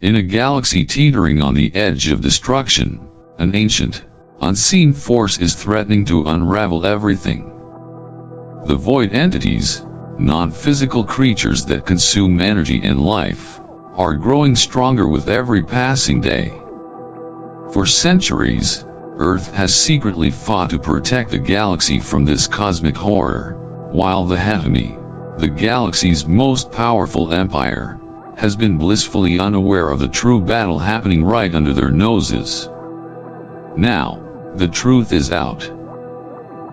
In a galaxy teetering on the edge of destruction, an ancient, unseen force is threatening to unravel everything. The void entities, non-physical creatures that consume energy and life, are growing stronger with every passing day. For centuries, Earth has secretly fought to protect the galaxy from this cosmic horror, while the Hehemy, the galaxy's most powerful empire, has been blissfully unaware of the true battle happening right under their noses. Now, the truth is out.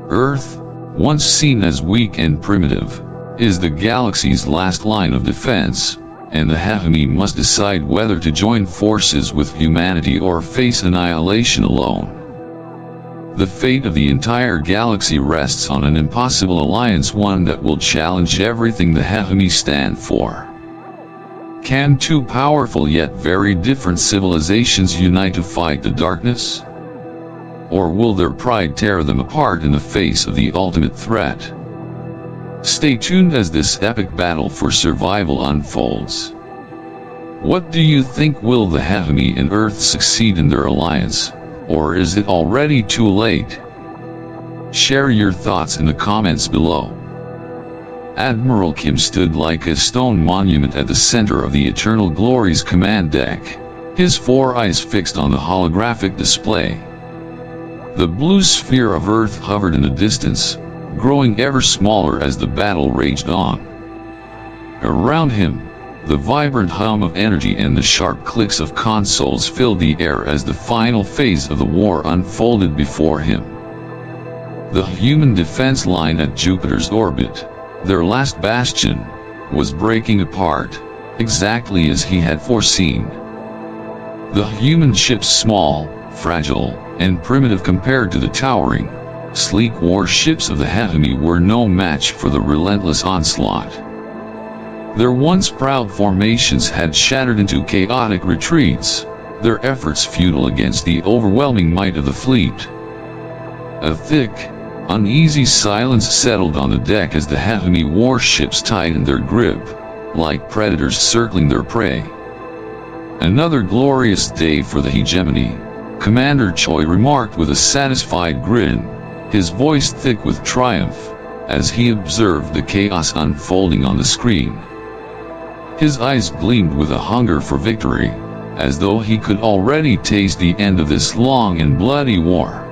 Earth, once seen as weak and primitive, is the galaxy's last line of defense, and the Hehemy must decide whether to join forces with humanity or face annihilation alone. The fate of the entire galaxy rests on an impossible alliance, one that will challenge everything the Hehemy stand for. Can two powerful yet very different civilizations unite to fight the darkness? Or will their pride tear them apart in the face of the ultimate threat? Stay tuned as this epic battle for survival unfolds. What do you think? Will the Hehemy and Earth succeed in their alliance, or is it already too late? Share your thoughts in the comments below. Admiral Kim stood like a stone monument at the center of the Eternal Glory's command deck, his 4 eyes fixed on the holographic display. The blue sphere of Earth hovered in the distance, growing ever smaller as the battle raged on. Around him, the vibrant hum of energy and the sharp clicks of consoles filled the air as the final phase of the war unfolded before him. The human defense line at Jupiter's orbit, their last bastion, was breaking apart, exactly as he had foreseen. The human ships, small, fragile, and primitive compared to the towering, sleek warships of the Hehemy, were no match for the relentless onslaught. Their once proud formations had shattered into chaotic retreats, their efforts futile against the overwhelming might of the fleet. A thick, uneasy silence settled on the deck as the Hehemy warships tightened their grip, like predators circling their prey. Another glorious day for the hegemony, Commander Choi remarked with a satisfied grin, his voice thick with triumph, as he observed the chaos unfolding on the screen. His eyes gleamed with a hunger for victory, as though he could already taste the end of this long and bloody war.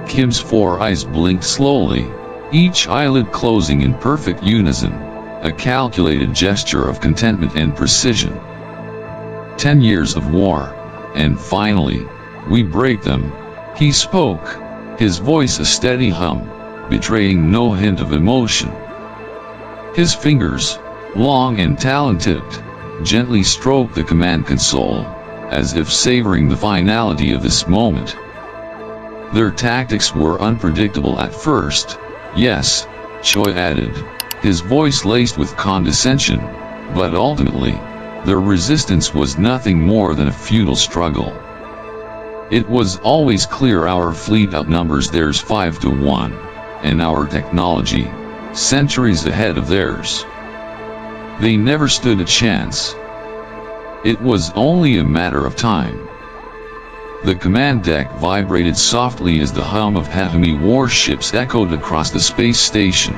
Kim's 4 eyes blinked slowly, each eyelid closing in perfect unison, a calculated gesture of contentment and precision. 10 years of war, and finally, we break them, he spoke, his voice a steady hum, betraying no hint of emotion. His fingers, long and talon-tipped, gently stroked the command console, as if savoring the finality of this moment. Their tactics were unpredictable at first, yes, Choi added, his voice laced with condescension, but ultimately, their resistance was nothing more than a futile struggle. It was always clear our fleet outnumbers theirs 5 to 1, and our technology, centuries ahead of theirs. They never stood a chance. It was only a matter of time. The command deck vibrated softly as the hum of Hehemy warships echoed across the space station.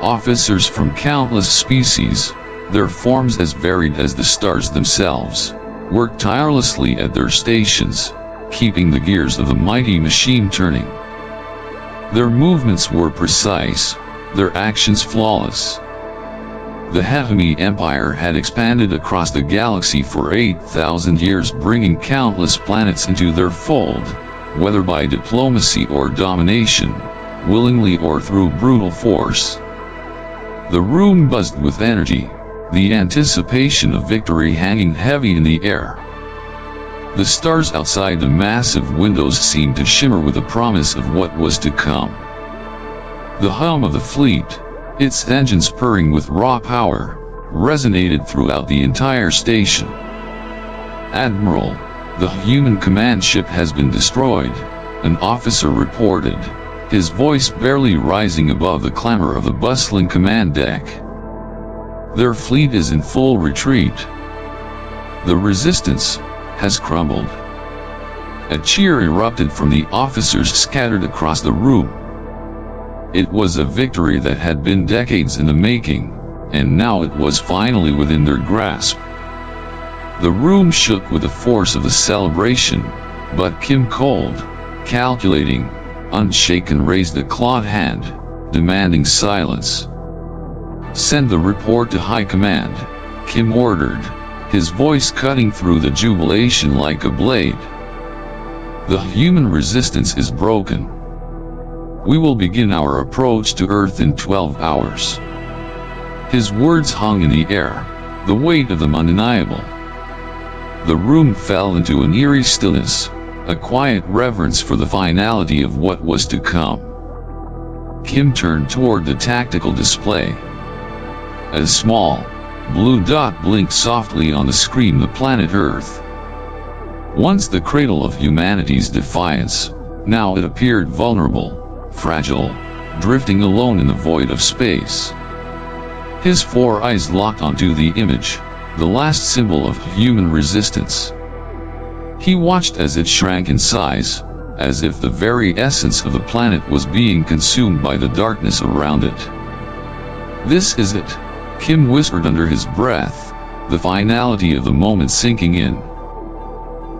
Officers from countless species, their forms as varied as the stars themselves, worked tirelessly at their stations, keeping the gears of the mighty machine turning. Their movements were precise, their actions flawless. The Hehemy Empire had expanded across the galaxy for 8,000 years, bringing countless planets into their fold, whether by diplomacy or domination, willingly or through brutal force. The room buzzed with energy, the anticipation of victory hanging heavy in the air. The stars outside the massive windows seemed to shimmer with the promise of what was to come. The hum of the fleet, its engines purring with raw power, resonated throughout the entire station. "Admiral, the human command ship has been destroyed," an officer reported, his voice barely rising above the clamor of the bustling command deck. "Their fleet is in full retreat." The resistance has crumbled. A cheer erupted from the officers scattered across the room. It was a victory that had been decades in the making, and now it was finally within their grasp. The room shook with the force of the celebration, but Kim, cold, calculating, unshaken, raised a clawed hand, demanding silence. "Send the report to High Command," Kim ordered, his voice cutting through the jubilation like a blade. "The human resistance is broken. We will begin our approach to Earth in 12 hours. His words hung in the air, the weight of them undeniable. The room fell into an eerie stillness, a quiet reverence for the finality of what was to come. Kim turned toward the tactical display. A small, blue dot blinked softly on the screen. The planet Earth. Once the cradle of humanity's defiance, now it appeared vulnerable, fragile, drifting alone in the void of space. His 4 eyes locked onto the image, the last symbol of human resistance. He watched as it shrank in size, as if the very essence of the planet was being consumed by the darkness around it. "This is it," Kim whispered under his breath, the finality of the moment sinking in.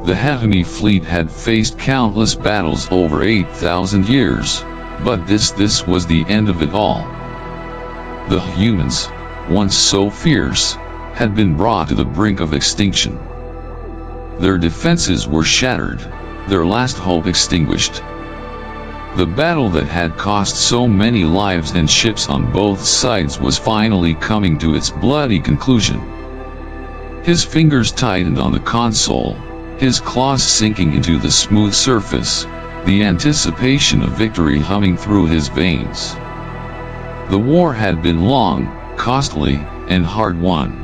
The Hehemy fleet had faced countless battles over 8,000 years, but this was the end of it all. The humans, once so fierce, had been brought to the brink of extinction. Their defenses were shattered, their last hope extinguished. The battle that had cost so many lives and ships on both sides was finally coming to its bloody conclusion. His fingers tightened on the console, his claws sinking into the smooth surface, the anticipation of victory humming through his veins. The war had been long, costly, and hard won,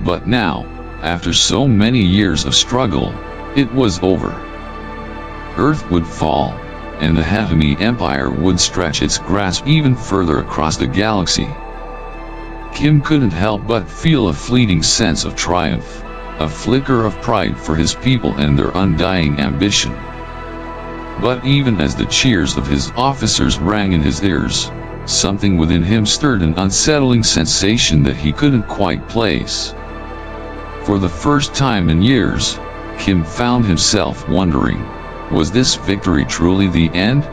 but now, after so many years of struggle, it was over. Earth would fall, and the Hehemy Empire would stretch its grasp even further across the galaxy. Kim couldn't help but feel a fleeting sense of triumph, a flicker of pride for his people and their undying ambition. But even as the cheers of his officers rang in his ears, something within him stirred an unsettling sensation that he couldn't quite place. For the first time in years, Kim found himself wondering, was this victory truly the end?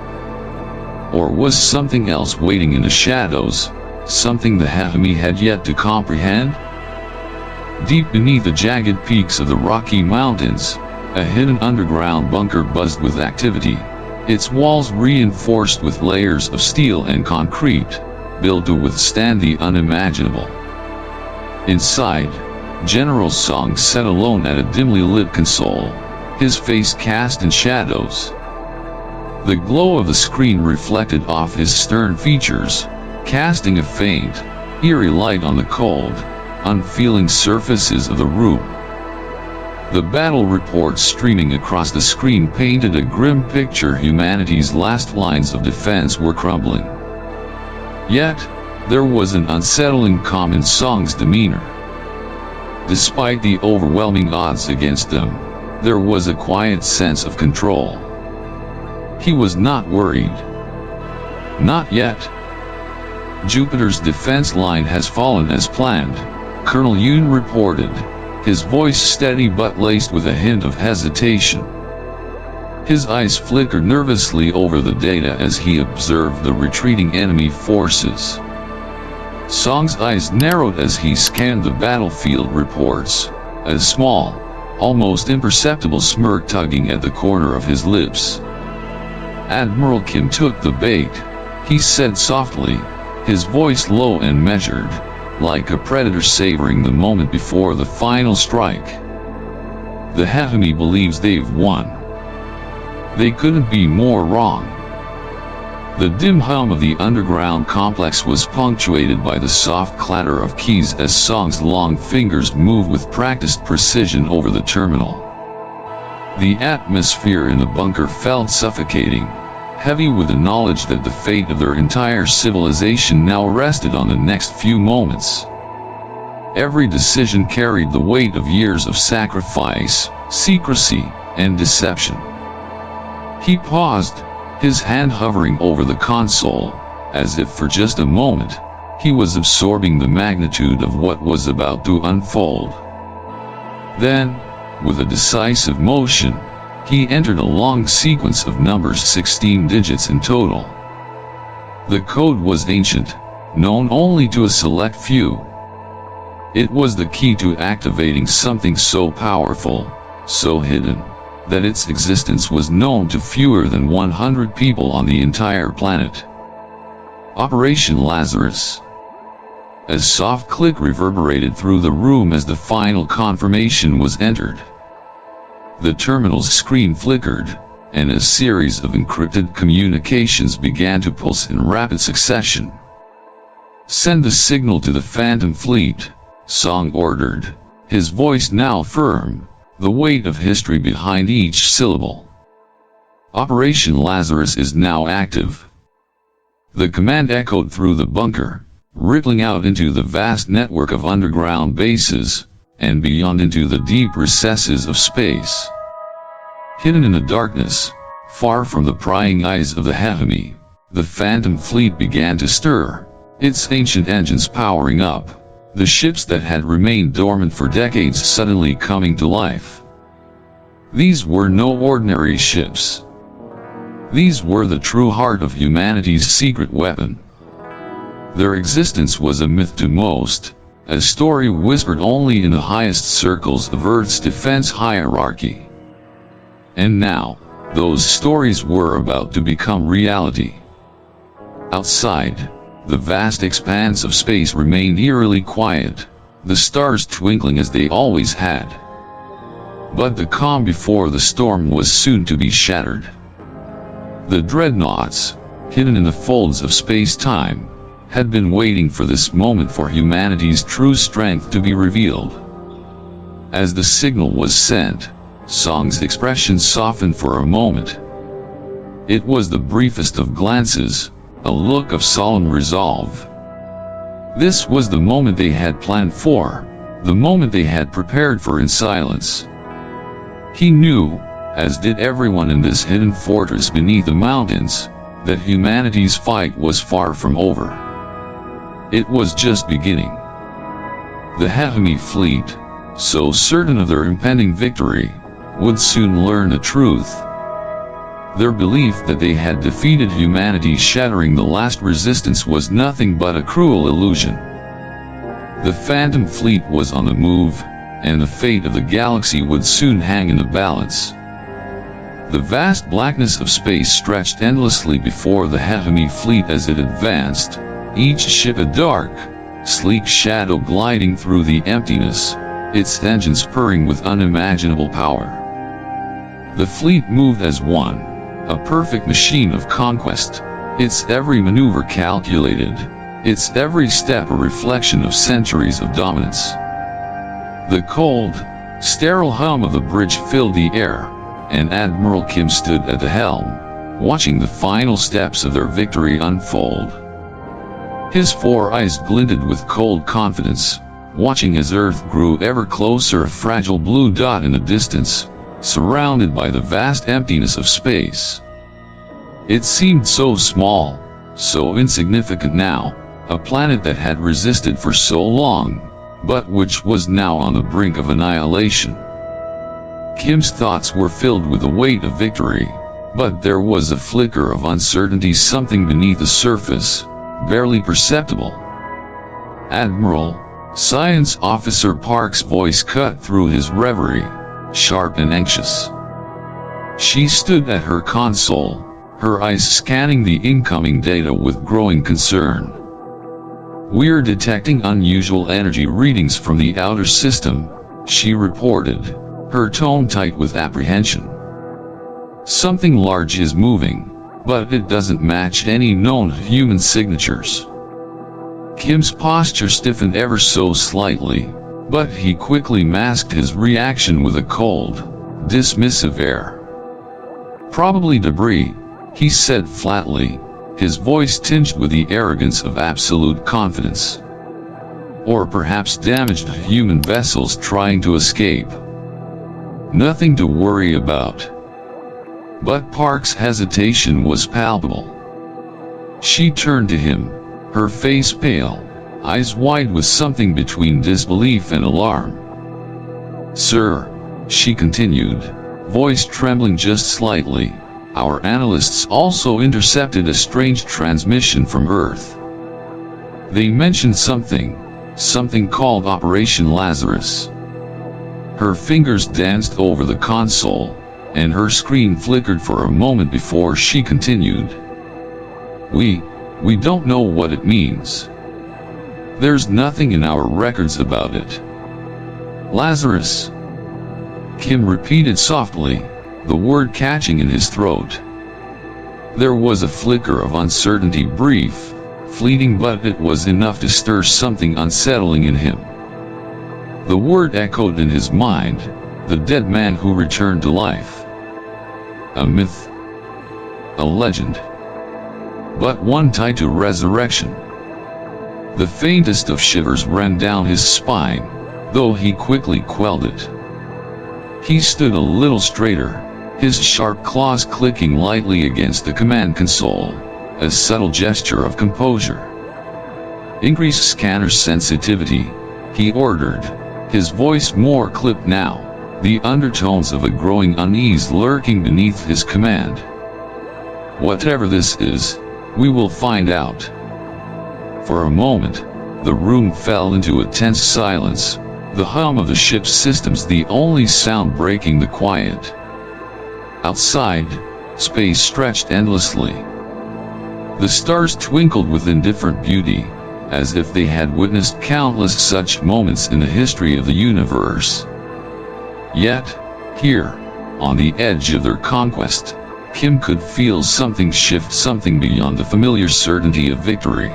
Or was something else waiting in the shadows, something the Hehemy had yet to comprehend? Deep beneath the jagged peaks of the Rocky Mountains, a hidden underground bunker buzzed with activity, its walls reinforced with layers of steel and concrete, built to withstand the unimaginable. Inside, General Song sat alone at a dimly lit console, his face cast in shadows. The glow of the screen reflected off his stern features, casting a faint, eerie light on the cold, unfeeling surfaces of the room. The battle report streaming across the screen painted a grim picture. Humanity's last lines of defense were crumbling. Yet, there was an unsettling calm in Song's demeanor. Despite the overwhelming odds against them, there was a quiet sense of control. He was not worried. Not yet. Jupiter's defense line has fallen as planned, Colonel Yoon reported, his voice steady but laced with a hint of hesitation. His eyes flickered nervously over the data as he observed the retreating enemy forces. Song's eyes narrowed as he scanned the battlefield reports, a small, almost imperceptible smirk tugging at the corner of his lips. Admiral Kim took the bait, he said softly, his voice low and measured, like a predator savoring the moment before the final strike. The Hehemy believes they've won. They couldn't be more wrong. The dim hum of the underground complex was punctuated by the soft clatter of keys as Song's long fingers moved with practiced precision over the terminal. The atmosphere in the bunker felt suffocating, heavy with the knowledge that the fate of their entire civilization now rested on the next few moments. Every decision carried the weight of years of sacrifice, secrecy, and deception. He paused, his hand hovering over the console, as if for just a moment, he was absorbing the magnitude of what was about to unfold. Then, with a decisive motion, he entered a long sequence of numbers, 16 digits in total. The code was ancient, known only to a select few. It was the key to activating something so powerful, so hidden, that its existence was known to fewer than 100 people on the entire planet. Operation Lazarus. A soft click reverberated through the room as the final confirmation was entered. The terminal's screen flickered, and a series of encrypted communications began to pulse in rapid succession. "Send the signal to the Phantom Fleet," Song ordered, his voice now firm, the weight of history behind each syllable. "Operation Lazarus is now active." The command echoed through the bunker, rippling out into the vast network of underground bases, and beyond into the deep recesses of space. Hidden in the darkness, far from the prying eyes of the Hehemy, the Phantom Fleet began to stir, its ancient engines powering up, the ships that had remained dormant for decades suddenly coming to life. These were no ordinary ships. These were the true heart of humanity's secret weapon. Their existence was a myth to most, a story whispered only in the highest circles of Earth's defense hierarchy. And now, those stories were about to become reality. Outside, the vast expanse of space remained eerily quiet, the stars twinkling as they always had. But the calm before the storm was soon to be shattered. The Dreadnoughts, hidden in the folds of space-time, had been waiting for this moment for humanity's true strength to be revealed. As the signal was sent, Song's expression softened for a moment. It was the briefest of glances, a look of solemn resolve. This was the moment they had planned for, the moment they had prepared for in silence. He knew, as did everyone in this hidden fortress beneath the mountains, that humanity's fight was far from over. It was just beginning. The Hehemy fleet, so certain of their impending victory, would soon learn the truth. Their belief that they had defeated humanity, shattering the last resistance, was nothing but a cruel illusion. The Phantom Fleet was on the move, and the fate of the galaxy would soon hang in the balance. The vast blackness of space stretched endlessly before the Hehemy fleet as it advanced, each ship a dark, sleek shadow gliding through the emptiness, its engines purring with unimaginable power. The fleet moved as one, a perfect machine of conquest, its every maneuver calculated, its every step a reflection of centuries of dominance. The cold, sterile hum of the bridge filled the air, and Admiral Kim stood at the helm, watching the final steps of their victory unfold. His four eyes glinted with cold confidence, watching as Earth grew ever closer, a fragile blue dot in the distance, surrounded by the vast emptiness of space. It seemed so small, so insignificant now, a planet that had resisted for so long, but which was now on the brink of annihilation. Kim's thoughts were filled with the weight of victory, but there was a flicker of uncertainty, something beneath the surface, barely perceptible. "Admiral," Science Officer Park's voice cut through his reverie, sharp and anxious. She stood at her console, her eyes scanning the incoming data with growing concern. "We're detecting unusual energy readings from the outer system," she reported, her tone tight with apprehension. "Something large is moving, but it doesn't match any known human signatures." Kim's posture stiffened ever so slightly, but he quickly masked his reaction with a cold, dismissive air. "Probably debris," he said flatly, his voice tinged with the arrogance of absolute confidence. or perhaps damaged human vessels trying to escape. Nothing to worry about. But Park's hesitation was palpable. She turned to him, her face pale, eyes wide with something between disbelief and alarm. "Sir," she continued, voice trembling just slightly, "our analysts also intercepted a strange transmission from Earth. They mentioned something called Operation Lazarus." Her fingers danced over the console, and her screen flickered for a moment before she continued. We don't know what it means. There's nothing in our records about it." "Lazarus," Kim repeated softly, the word catching in his throat. There was a flicker of uncertainty, brief, fleeting, but it was enough to stir something unsettling in him. The word echoed in his mind, the dead man who returned to life. A myth. A legend. But one tied to resurrection. The faintest of shivers ran down his spine, though he quickly quelled it. He stood a little straighter, his sharp claws clicking lightly against the command console, a subtle gesture of composure. "Increase scanner sensitivity," he ordered, his voice more clipped now, the undertones of a growing unease lurking beneath his command. "Whatever this is, we will find out." For a moment, the room fell into a tense silence, the hum of the ship's systems the only sound breaking the quiet. Outside, space stretched endlessly. The stars twinkled with indifferent beauty, as if they had witnessed countless such moments in the history of the universe. Yet, here, on the edge of their conquest, Kim could feel something shift, something beyond the familiar certainty of victory.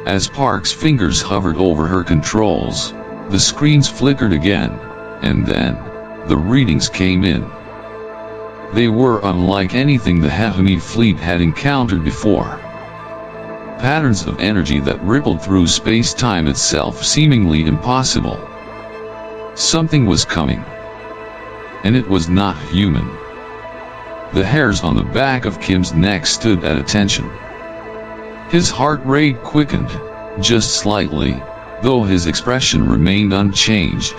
As Park's fingers hovered over her controls, the screens flickered again, and then, the readings came in. They were unlike anything the Hehemy fleet had encountered before. Patterns of energy that rippled through space-time itself, seemingly impossible. Something was coming. And it was not human. The hairs on the back of Kim's neck stood at attention. His heart rate quickened, just slightly, though his expression remained unchanged.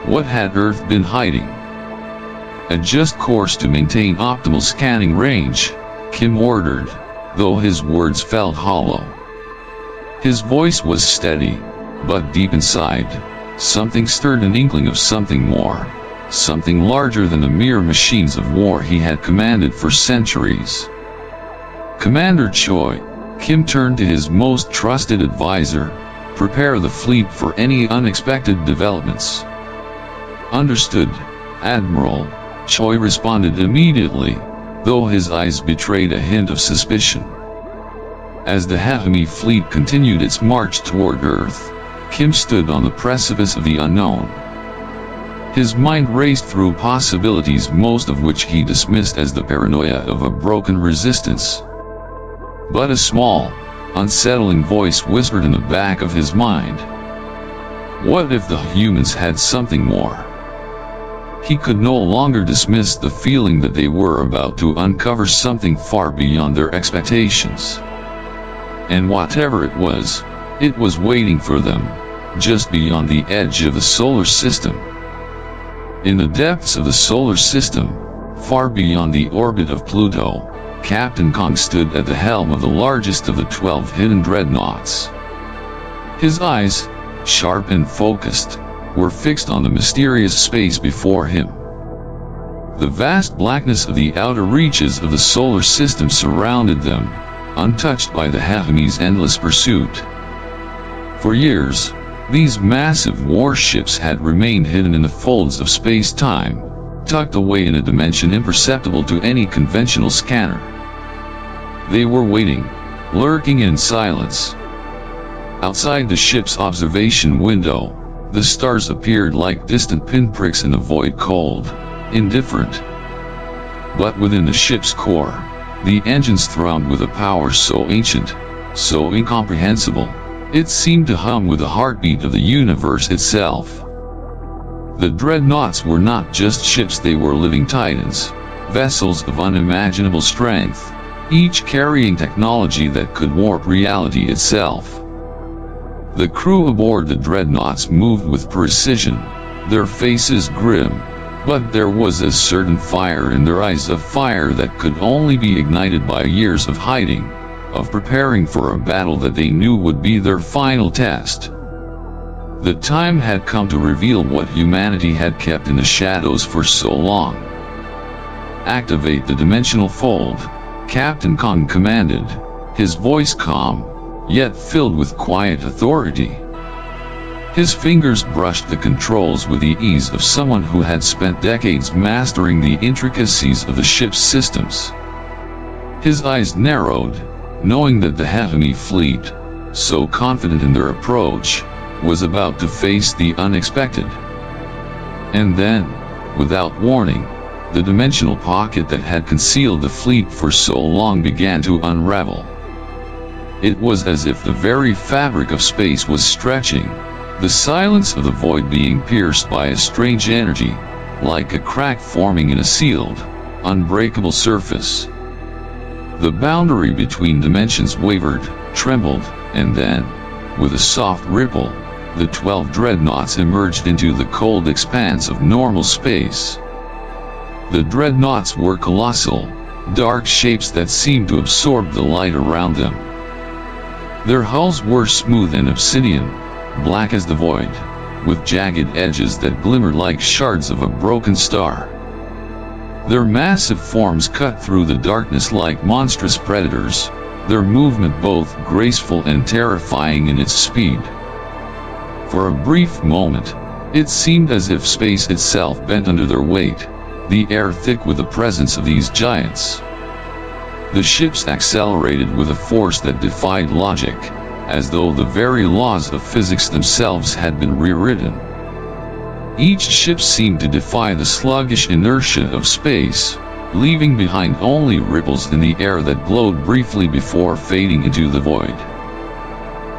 What had Earth been hiding? "Adjust course to maintain optimal scanning range," Kim ordered, though his words felt hollow. His voice was steady, but deep inside, something stirred, an inkling of something more, something larger than the mere machines of war he had commanded for centuries. "Commander Choi," Kim turned to his most trusted advisor, "prepare the fleet for any unexpected developments." "Understood, Admiral," Choi responded immediately, though his eyes betrayed a hint of suspicion. As the Hehemy fleet continued its march toward Earth, Kim stood on the precipice of the unknown. His mind raced through possibilities, most of which he dismissed as the paranoia of a broken resistance. But a small, unsettling voice whispered in the back of his mind. What if the humans had something more? He could no longer dismiss the feeling that they were about to uncover something far beyond their expectations. And whatever it was waiting for them, just beyond the edge of the solar system. In the depths of the solar system, far beyond the orbit of Pluto, Captain Kong stood at the helm of the largest of the 12 hidden dreadnoughts. His eyes, sharp and focused, were fixed on the mysterious space before him. The vast blackness of the outer reaches of the solar system surrounded them, untouched by the Hehemy's endless pursuit. For years, these massive warships had remained hidden in the folds of space-time, tucked away in a dimension imperceptible to any conventional scanner. They were waiting, lurking in silence. Outside the ship's observation window, the stars appeared like distant pinpricks in the void, cold, indifferent. But within the ship's core, the engines thrummed with a power so ancient, so incomprehensible, It seemed to hum with the heartbeat of the universe itself. The Dreadnoughts were not just ships, they were living titans, vessels of unimaginable strength, each carrying technology that could warp reality itself. The crew aboard the Dreadnoughts moved with precision, their faces grim, but there was a certain fire in their eyes, a fire that could only be ignited by years of hiding, of preparing for a battle that they knew would be their final test. The time had come to reveal what humanity had kept in the shadows for so long. "Activate the dimensional fold," Captain Kong commanded, his voice calm, yet filled with quiet authority. His fingers brushed the controls with the ease of someone who had spent decades mastering the intricacies of the ship's systems. His eyes narrowed, knowing that the Hehemy fleet, so confident in their approach, was about to face the unexpected. And then, without warning, the dimensional pocket that had concealed the fleet for so long began to unravel. It was as if the very fabric of space was stretching, the silence of the void being pierced by a strange energy, like a crack forming in a sealed, unbreakable surface. The boundary between dimensions wavered, trembled, and then, with a soft ripple, the 12 Dreadnoughts emerged into the cold expanse of normal space. The Dreadnoughts were colossal, dark shapes that seemed to absorb the light around them. Their hulls were smooth and obsidian, black as the void, with jagged edges that glimmered like shards of a broken star. Their massive forms cut through the darkness like monstrous predators, their movement both graceful and terrifying in its speed. For a brief moment, it seemed as if space itself bent under their weight, the air thick with the presence of these giants. The ships accelerated with a force that defied logic, as though the very laws of physics themselves had been rewritten. Each ship seemed to defy the sluggish inertia of space, leaving behind only ripples in the air that glowed briefly before fading into the void.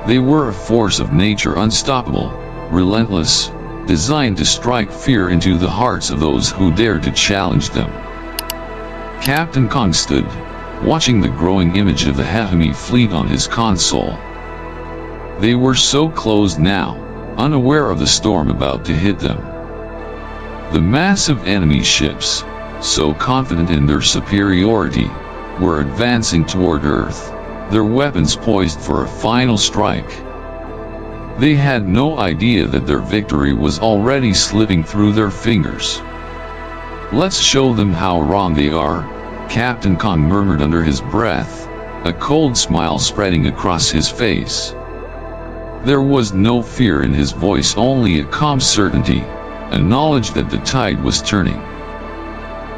They were a force of nature, unstoppable, relentless, designed to strike fear into the hearts of those who dared to challenge them. Captain Kong stood, watching the growing image of the Hehemy fleet on his console. They were so close now, unaware of the storm about to hit them. The massive enemy ships, so confident in their superiority, were advancing toward Earth, their weapons poised for a final strike. They had no idea that their victory was already slipping through their fingers. "Let's show them how wrong they are," Captain Kong murmured under his breath, a cold smile spreading across his face. There was no fear in his voice, only a calm certainty, a knowledge that the tide was turning.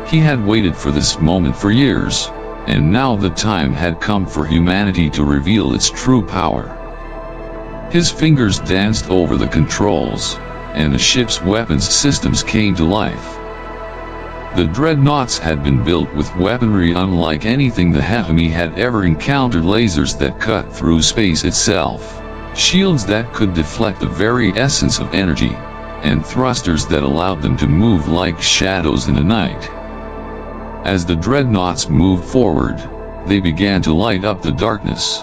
He had waited for this moment for years, and now the time had come for humanity to reveal its true power. His fingers danced over the controls, and the ship's weapons systems came to life. The Dreadnoughts had been built with weaponry unlike anything the Hehemy had ever encountered, lasers that cut through space itself, shields that could deflect the very essence of energy, and thrusters that allowed them to move like shadows in the night. As the Dreadnoughts moved forward, they began to light up the darkness.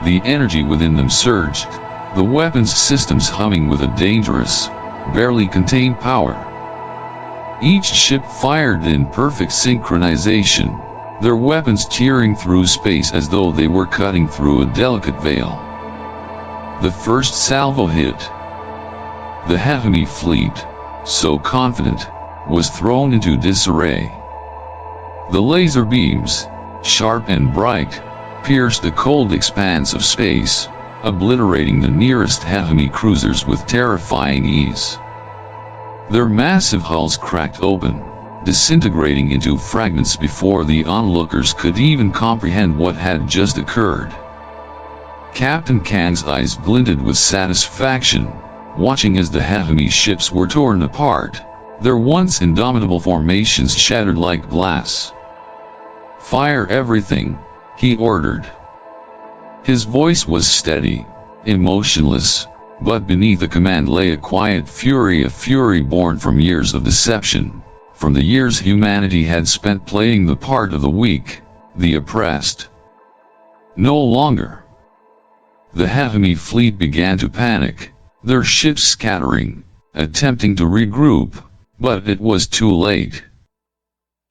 The energy within them surged, the weapons systems humming with a dangerous, barely contained power. Each ship fired in perfect synchronization, their weapons tearing through space as though they were cutting through a delicate veil. The first salvo hit. The Hehemy fleet, so confident, was thrown into disarray. The laser beams, sharp and bright, pierced the cold expanse of space, obliterating the nearest Hehemy cruisers with terrifying ease. Their massive hulls cracked open, disintegrating into fragments before the onlookers could even comprehend what had just occurred. Captain Kang's eyes glinted with satisfaction, watching as the Hehemy ships were torn apart, their once indomitable formations shattered like glass. "Fire everything," he ordered. His voice was steady, emotionless, but beneath the command lay a quiet fury, a fury born from years of deception, from the years humanity had spent playing the part of the weak, the oppressed. No longer. The Hehemy fleet began to panic, their ships scattering, attempting to regroup, but it was too late.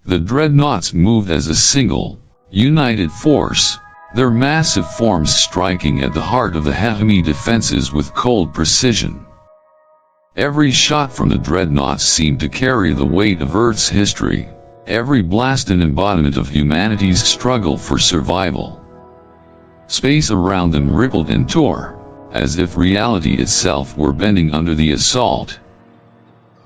The Dreadnoughts moved as a single, united force, their massive forms striking at the heart of the Hehemy defenses with cold precision. Every shot from the Dreadnoughts seemed to carry the weight of Earth's history, every blast an embodiment of humanity's struggle for survival. Space around them rippled and tore, as if reality itself were bending under the assault.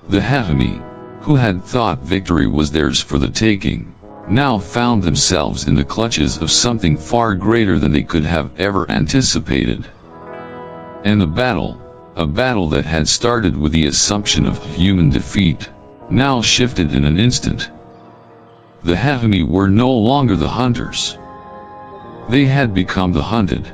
The Hehemy, who had thought victory was theirs for the taking, now found themselves in the clutches of something far greater than they could have ever anticipated. And a battle that had started with the assumption of human defeat, now shifted in an instant. The Hehemy were no longer the hunters. They had become the hunted.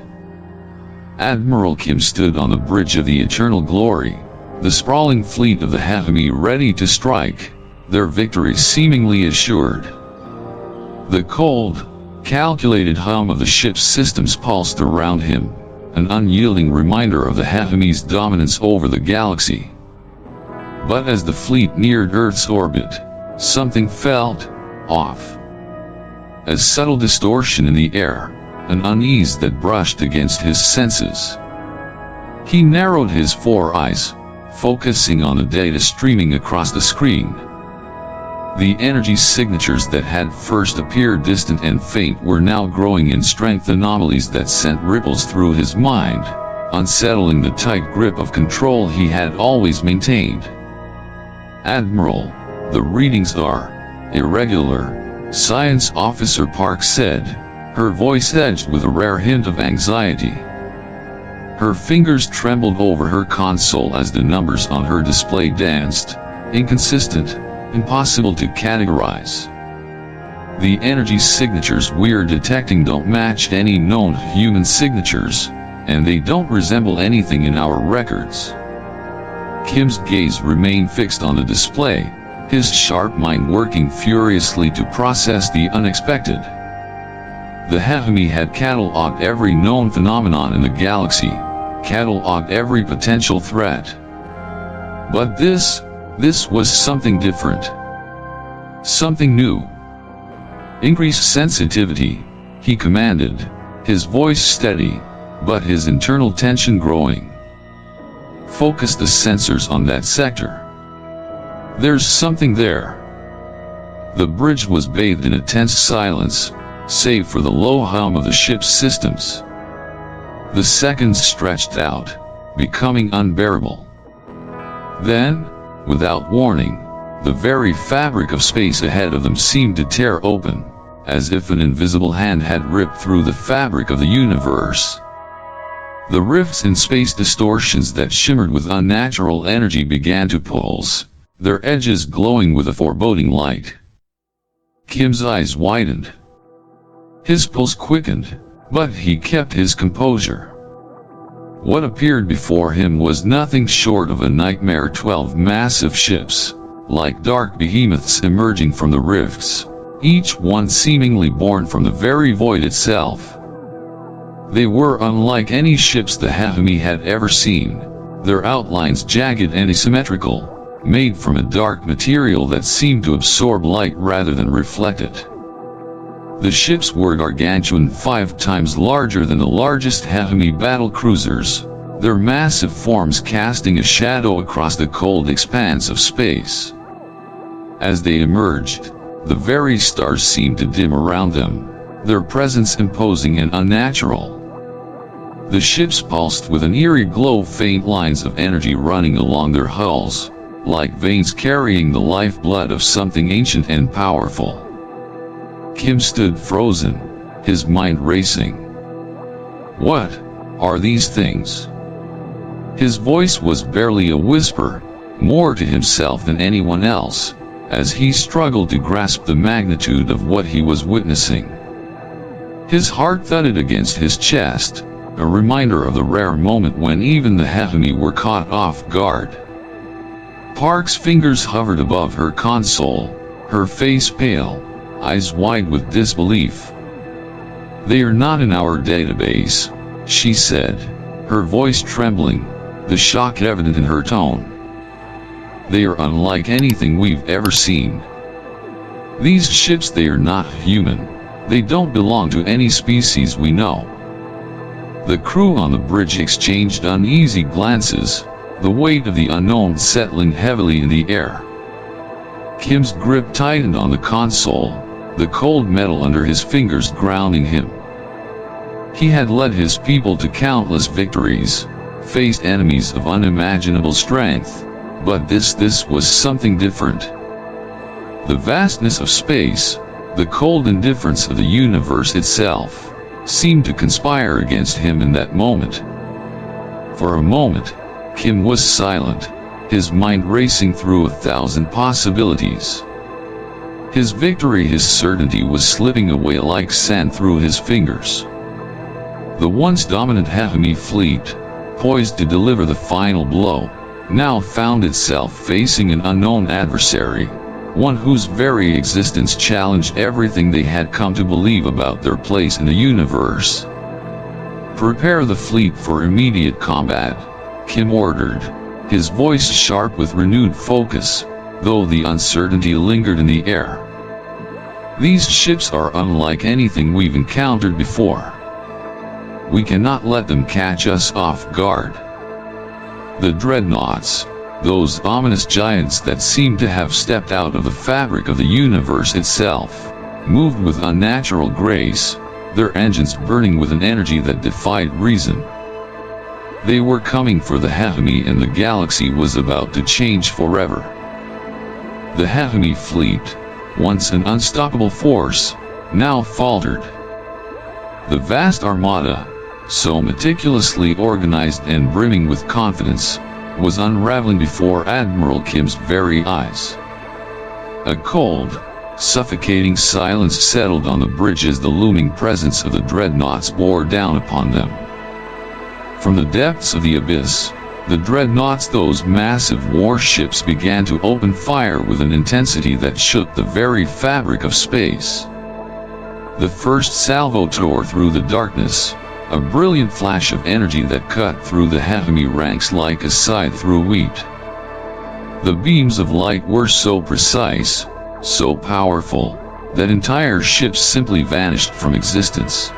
Admiral Kim stood on the bridge of the eternal glory, the sprawling fleet of the Hehemy ready to strike, their victory seemingly assured. The cold, calculated hum of the ship's systems pulsed around him, an unyielding reminder of the Hehemy's dominance over the galaxy. But as the fleet neared Earth's orbit, something felt off. A subtle distortion in the air, an unease that brushed against his senses. He narrowed his four eyes, focusing on the data streaming across the screen. The energy signatures that had first appeared distant and faint were now growing in strength, anomalies that sent ripples through his mind, unsettling the tight grip of control he had always maintained. "Admiral, the readings are irregular," Science Officer Park said, her voice edged with a rare hint of anxiety. Her fingers trembled over her console as the numbers on her display danced, inconsistent, impossible to categorize. "The energy signatures we're detecting don't match any known human signatures, and they don't resemble anything in our records." Kim's gaze remained fixed on the display, his sharp mind working furiously to process the unexpected. The Hehemy had catalogued every known phenomenon in the galaxy, catalogued every potential threat. But this was something different. Something new. "Increase sensitivity," he commanded, his voice steady, but his internal tension growing. "Focus the sensors on that sector. There's something there." The bridge was bathed in a tense silence, save for the low hum of the ship's systems. The seconds stretched out, becoming unbearable. Then, without warning, the very fabric of space ahead of them seemed to tear open, as if an invisible hand had ripped through the fabric of the universe. The rifts in space, distortions that shimmered with unnatural energy, began to pulse, their edges glowing with a foreboding light. Kim's eyes widened. His pulse quickened, but he kept his composure. What appeared before him was nothing short of a nightmare. 12 massive ships, like dark behemoths emerging from the rifts, each one seemingly born from the very void itself. They were unlike any ships the Hehemy had ever seen, their outlines jagged and asymmetrical, made from a dark material that seemed to absorb light rather than reflect it. The ships were gargantuan, 5 times larger than the largest Hehemy battle cruisers, their massive forms casting a shadow across the cold expanse of space. As they emerged, the very stars seemed to dim around them, their presence imposing and unnatural. The ships pulsed with an eerie glow, faint lines of energy running along their hulls, like veins carrying the lifeblood of something ancient and powerful. Kim stood frozen, his mind racing. "What are these things?" His voice was barely a whisper, more to himself than anyone else, as he struggled to grasp the magnitude of what he was witnessing. His heart thudded against his chest, a reminder of the rare moment when even the Hehemy were caught off guard. Park's fingers hovered above her console, her face pale, eyes wide with disbelief. "They are not in our database," she said, her voice trembling, the shock evident in her tone. "They are unlike anything we've ever seen. These ships, they are not human. They don't belong to any species we know." The crew on the bridge exchanged uneasy glances, the weight of the unknown settling heavily in the air. Kim's grip tightened on the console, the cold metal under his fingers grounding him. He had led his people to countless victories, faced enemies of unimaginable strength, but this was something different. The vastness of space, the cold indifference of the universe itself, seemed to conspire against him in that moment. For a moment, Kim was silent, his mind racing through 1,000 possibilities. His victory, his certainty was slipping away like sand through his fingers. The once dominant Hehemy fleet, poised to deliver the final blow, now found itself facing an unknown adversary, one whose very existence challenged everything they had come to believe about their place in the universe. "Prepare the fleet for immediate combat," Kim ordered, his voice sharp with renewed focus, though the uncertainty lingered in the air. "These ships are unlike anything we've encountered before. We cannot let them catch us off guard." The Dreadnoughts, those ominous giants that seemed to have stepped out of the fabric of the universe itself, moved with unnatural grace, their engines burning with an energy that defied reason. They were coming for the Hehemy, and the galaxy was about to change forever. The Hehemy fleet, once an unstoppable force, now faltered. The vast armada, so meticulously organized and brimming with confidence, was unraveling before Admiral Kim's very eyes. A cold, suffocating silence settled on the bridge as the looming presence of the Dreadnoughts bore down upon them. From the depths of the abyss, the Dreadnoughts, those massive warships, began to open fire with an intensity that shook the very fabric of space. The first salvo tore through the darkness, a brilliant flash of energy that cut through the Hehemy ranks like a scythe through wheat. The beams of light were so precise, so powerful, that entire ships simply vanished from existence.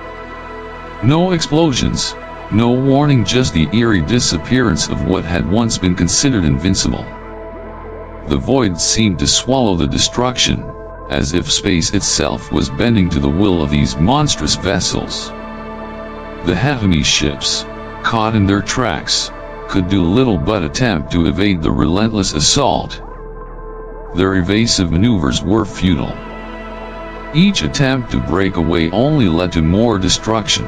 No explosions, no warning, just the eerie disappearance of what had once been considered invincible. The void seemed to swallow the destruction, as if space itself was bending to the will of these monstrous vessels. The Hehemy ships, caught in their tracks, could do little but attempt to evade the relentless assault. Their evasive maneuvers were futile. Each attempt to break away only led to more destruction.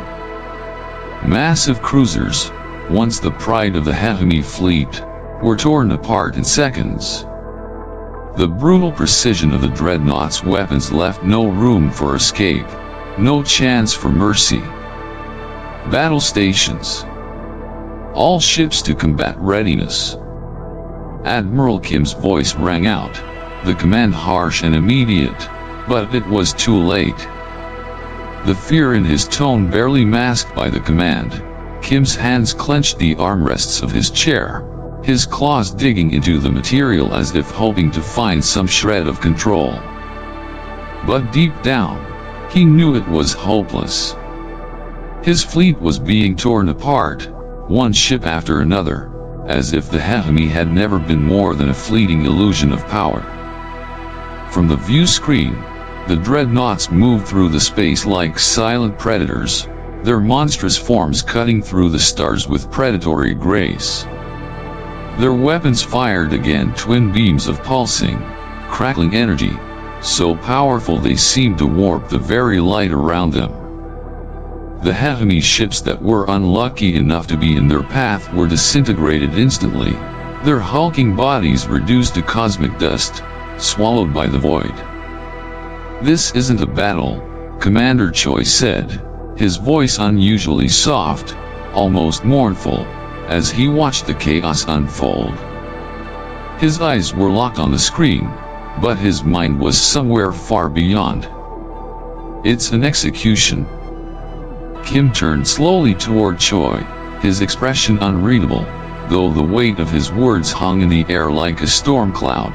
Massive cruisers, once the pride of the Hehemy fleet, were torn apart in seconds. The brutal precision of the Dreadnoughts' weapons left no room for escape, no chance for mercy. Battle stations. All ships to combat readiness. Admiral Kim's voice rang out, the command harsh and immediate, but it was too late. The fear in his tone barely masked by the command, Kim's hands clenched the armrests of his chair, his claws digging into the material as if hoping to find some shred of control. But deep down, he knew it was hopeless. His fleet was being torn apart, one ship after another, as if the Hehemy had never been more than a fleeting illusion of power. From the view screen, the Dreadnoughts moved through the space like silent predators, their monstrous forms cutting through the stars with predatory grace. Their weapons fired again, twin beams of pulsing, crackling energy, so powerful they seemed to warp the very light around them. The Hehemy ships that were unlucky enough to be in their path were disintegrated instantly, their hulking bodies reduced to cosmic dust, swallowed by the void. "This isn't a battle," Commander Choi said, his voice unusually soft, almost mournful, as he watched the chaos unfold. His eyes were locked on the screen, but his mind was somewhere far beyond. "It's an execution." Kim turned slowly toward Choi, his expression unreadable, though the weight of his words hung in the air like a storm cloud.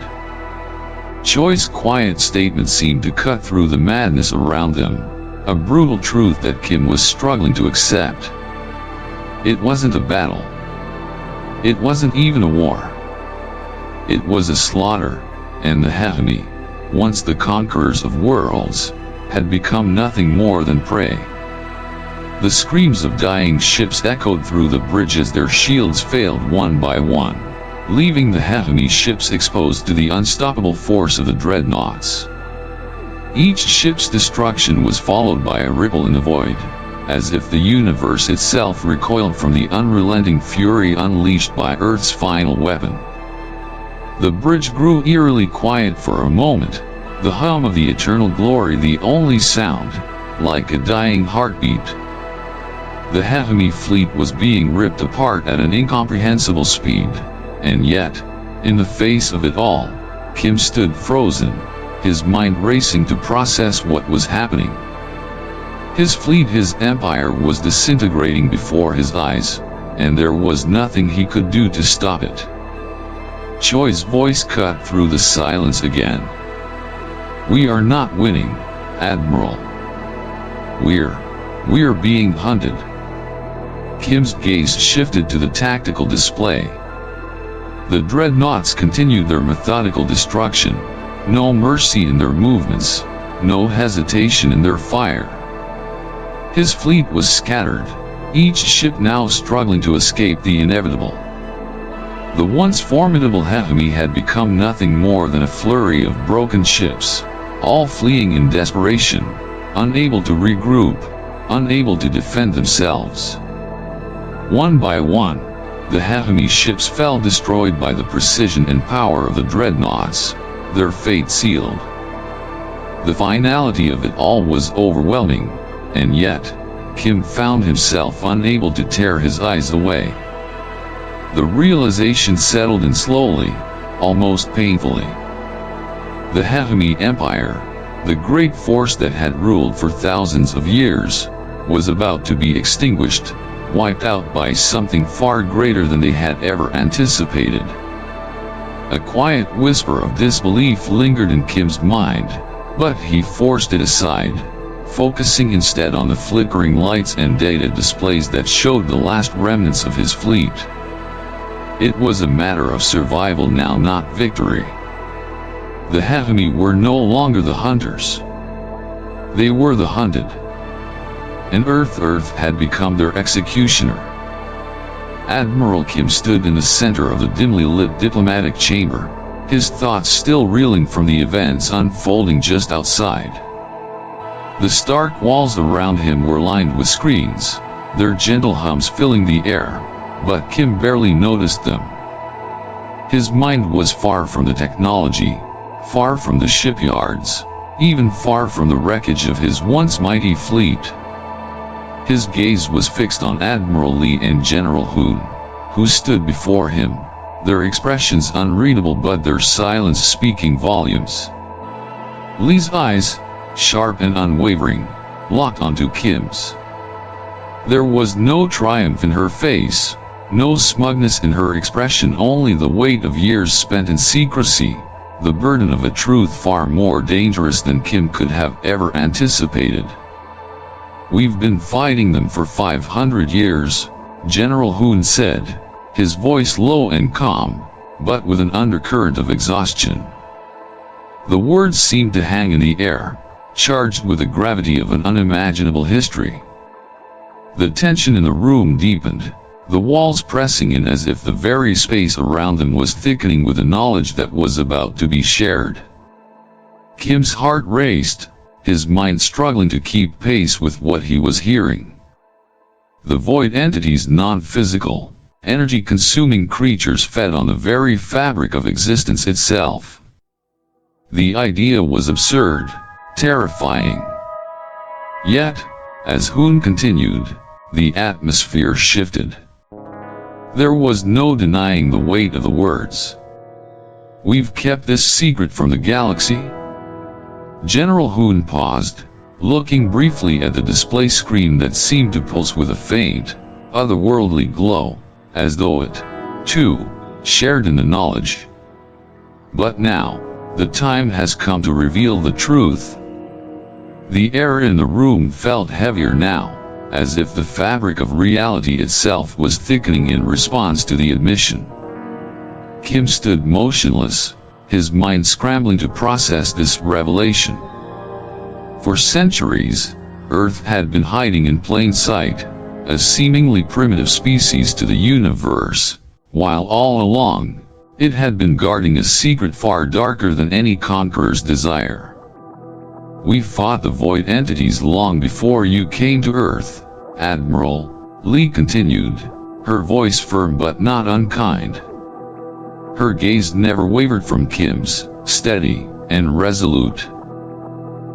Choi's quiet statement seemed to cut through the madness around them, a brutal truth that Kim was struggling to accept. It wasn't a battle. It wasn't even a war. It was a slaughter, and the Hehemy, once the conquerors of worlds, had become nothing more than prey. The screams of dying ships echoed through the bridge as their shields failed one by one, leaving the Hehemy ships exposed to the unstoppable force of the Dreadnoughts. Each ship's destruction was followed by a ripple in the void, as if the universe itself recoiled from the unrelenting fury unleashed by Earth's final weapon. The bridge grew eerily quiet for a moment, the hum of the eternal glory the only sound, like a dying heartbeat. The Hehemy fleet was being ripped apart at an incomprehensible speed, and yet, in the face of it all, Kim stood frozen, his mind racing to process what was happening. His fleet, his empire was disintegrating before his eyes, and there was nothing he could do to stop it. Choi's voice cut through the silence again. "We are not winning, Admiral. We're being hunted." Kim's gaze shifted to the tactical display. The Dreadnoughts continued their methodical destruction, no mercy in their movements, no hesitation in their fire. His fleet was scattered, each ship now struggling to escape the inevitable. The once formidable Hehemy had become nothing more than a flurry of broken ships, all fleeing in desperation, unable to regroup, unable to defend themselves. One by one, the Hehemy ships fell, destroyed by the precision and power of the Dreadnoughts, their fate sealed. The finality of it all was overwhelming, and yet, Kim found himself unable to tear his eyes away. The realization settled in slowly, almost painfully. The Hehemy Empire, the great force that had ruled for thousands of years, was about to be extinguished, wiped out by something far greater than they had ever anticipated. A quiet whisper of disbelief lingered in Kim's mind, but he forced it aside, focusing instead on the flickering lights and data displays that showed the last remnants of his fleet. It was a matter of survival now, not victory. The Hehemy were no longer the hunters. They were the hunted. And Earth had become their executioner. Admiral Kim stood in the center of the dimly lit diplomatic chamber, his thoughts still reeling from the events unfolding just outside. The stark walls around him were lined with screens, their gentle hums filling the air, but Kim barely noticed them. His mind was far from the technology, far from the shipyards, even far from the wreckage of his once mighty fleet. His gaze was fixed on Admiral Lee and General Hoon, who stood before him, their expressions unreadable but their silence speaking volumes. Lee's eyes, sharp and unwavering, locked onto Kim's. There was no triumph in her face, no smugness in her expression, only the weight of years spent in secrecy, the burden of a truth far more dangerous than Kim could have ever anticipated. "We've been fighting them for 500 years, General Hoon said, his voice low and calm, but with an undercurrent of exhaustion. The words seemed to hang in the air, charged with the gravity of an unimaginable history. The tension in the room deepened, the walls pressing in as if the very space around them was thickening with the knowledge that was about to be shared. Kim's heart raced, his mind struggling to keep pace with what he was hearing. The void entities, non-physical, energy-consuming creatures fed on the very fabric of existence itself. The idea was absurd, terrifying. Yet, as Hoon continued, the atmosphere shifted. There was no denying the weight of the words. "We've kept this secret from the galaxy?" General Hoon paused, looking briefly at the display screen that seemed to pulse with a faint, otherworldly glow, as though it, too, shared in the knowledge. But now, the time has come to reveal the truth. The air in the room felt heavier now, as if the fabric of reality itself was thickening in response to the admission. Kim stood motionless, his mind scrambling to process this revelation. For centuries, Earth had been hiding in plain sight, a seemingly primitive species to the universe, while all along, it had been guarding a secret far darker than any conqueror's desire. "We fought the void entities long before you came to Earth, Admiral," Lee continued, her voice firm but not unkind. Her gaze never wavered from Kim's, steady and resolute.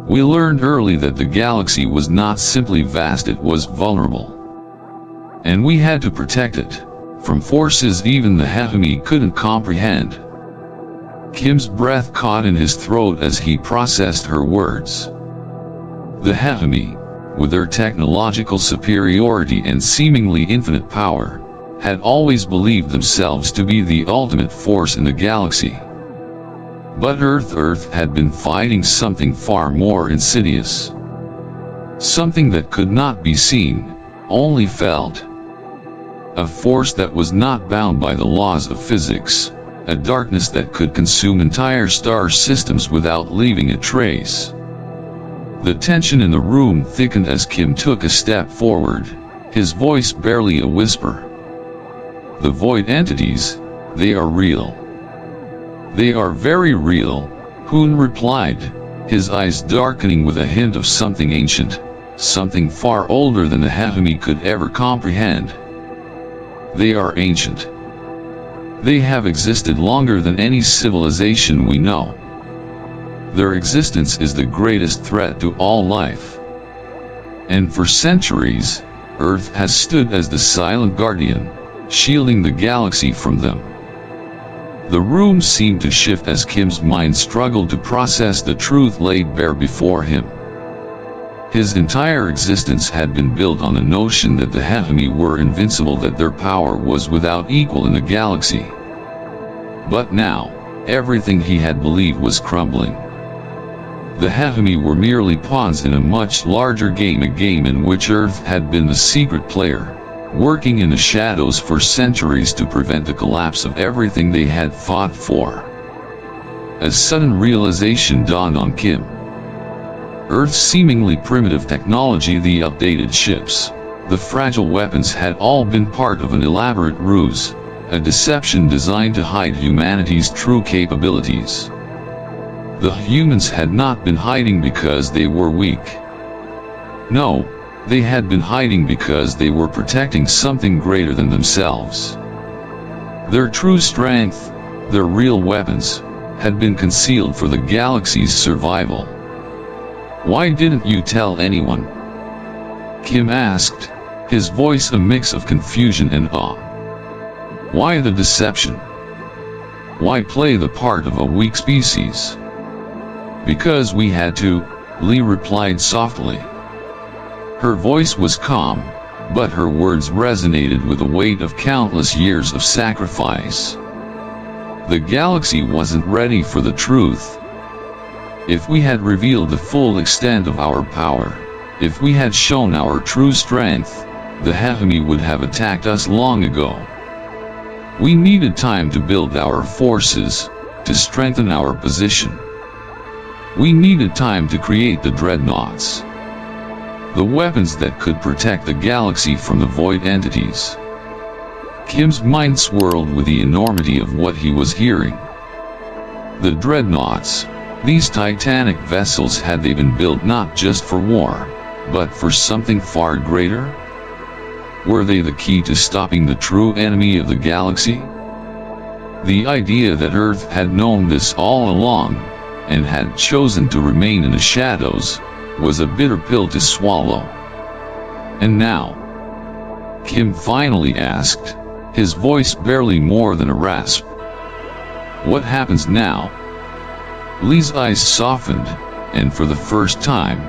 "We learned early that the galaxy was not simply vast, it was vulnerable. And we had to protect it, from forces even the Hehemy couldn't comprehend." Kim's breath caught in his throat as he processed her words. The Hehemy, with their technological superiority and seemingly infinite power, had always believed themselves to be the ultimate force in the galaxy. But Earth had been fighting something far more insidious. Something that could not be seen, only felt. A force that was not bound by the laws of physics, a darkness that could consume entire star systems without leaving a trace. The tension in the room thickened as Kim took a step forward, his voice barely a whisper. "The void entities, they are real. They are very real," Hoon replied, his eyes darkening with a hint of something ancient, something far older than the Hehemy could ever comprehend. "They are ancient. They have existed longer than any civilization we know. Their existence is the greatest threat to all life. And for centuries, Earth has stood as the silent guardian, shielding the galaxy from them." The room seemed to shift as Kim's mind struggled to process the truth laid bare before him. His entire existence had been built on the notion that the Hehemy were invincible, that their power was without equal in the galaxy. But now, everything he had believed was crumbling. The Hehemy were merely pawns in a much larger game, a game in which Earth had been the secret player, working in the shadows for centuries to prevent the collapse of everything they had fought for. A sudden realization dawned on Kim. Earth's seemingly primitive technology, the updated ships, the fragile weapons had all been part of an elaborate ruse, a deception designed to hide humanity's true capabilities. The humans had not been hiding because they were weak. No, they had been hiding because they were protecting something greater than themselves. Their true strength, their real weapons, had been concealed for the galaxy's survival. "Why didn't you tell anyone?" Kim asked, his voice a mix of confusion and awe. "Why the deception? Why play the part of a weak species?" "Because we had to," Lee replied softly. Her voice was calm, but her words resonated with the weight of countless years of sacrifice. The galaxy wasn't ready for the truth. If we had revealed the full extent of our power, if we had shown our true strength, the Hehemy would have attacked us long ago. We needed time to build our forces, to strengthen our position. We needed time to create the Dreadnoughts, the weapons that could protect the galaxy from the void entities. Kim's mind swirled with the enormity of what he was hearing. The Dreadnoughts, these titanic vessels, had they been built not just for war, but for something far greater? Were they the key to stopping the true enemy of the galaxy? The idea that Earth had known this all along, and had chosen to remain in the shadows, was a bitter pill to swallow. And now, Kim finally asked, his voice barely more than a rasp. "What happens now?" Lee's eyes softened, and for the first time,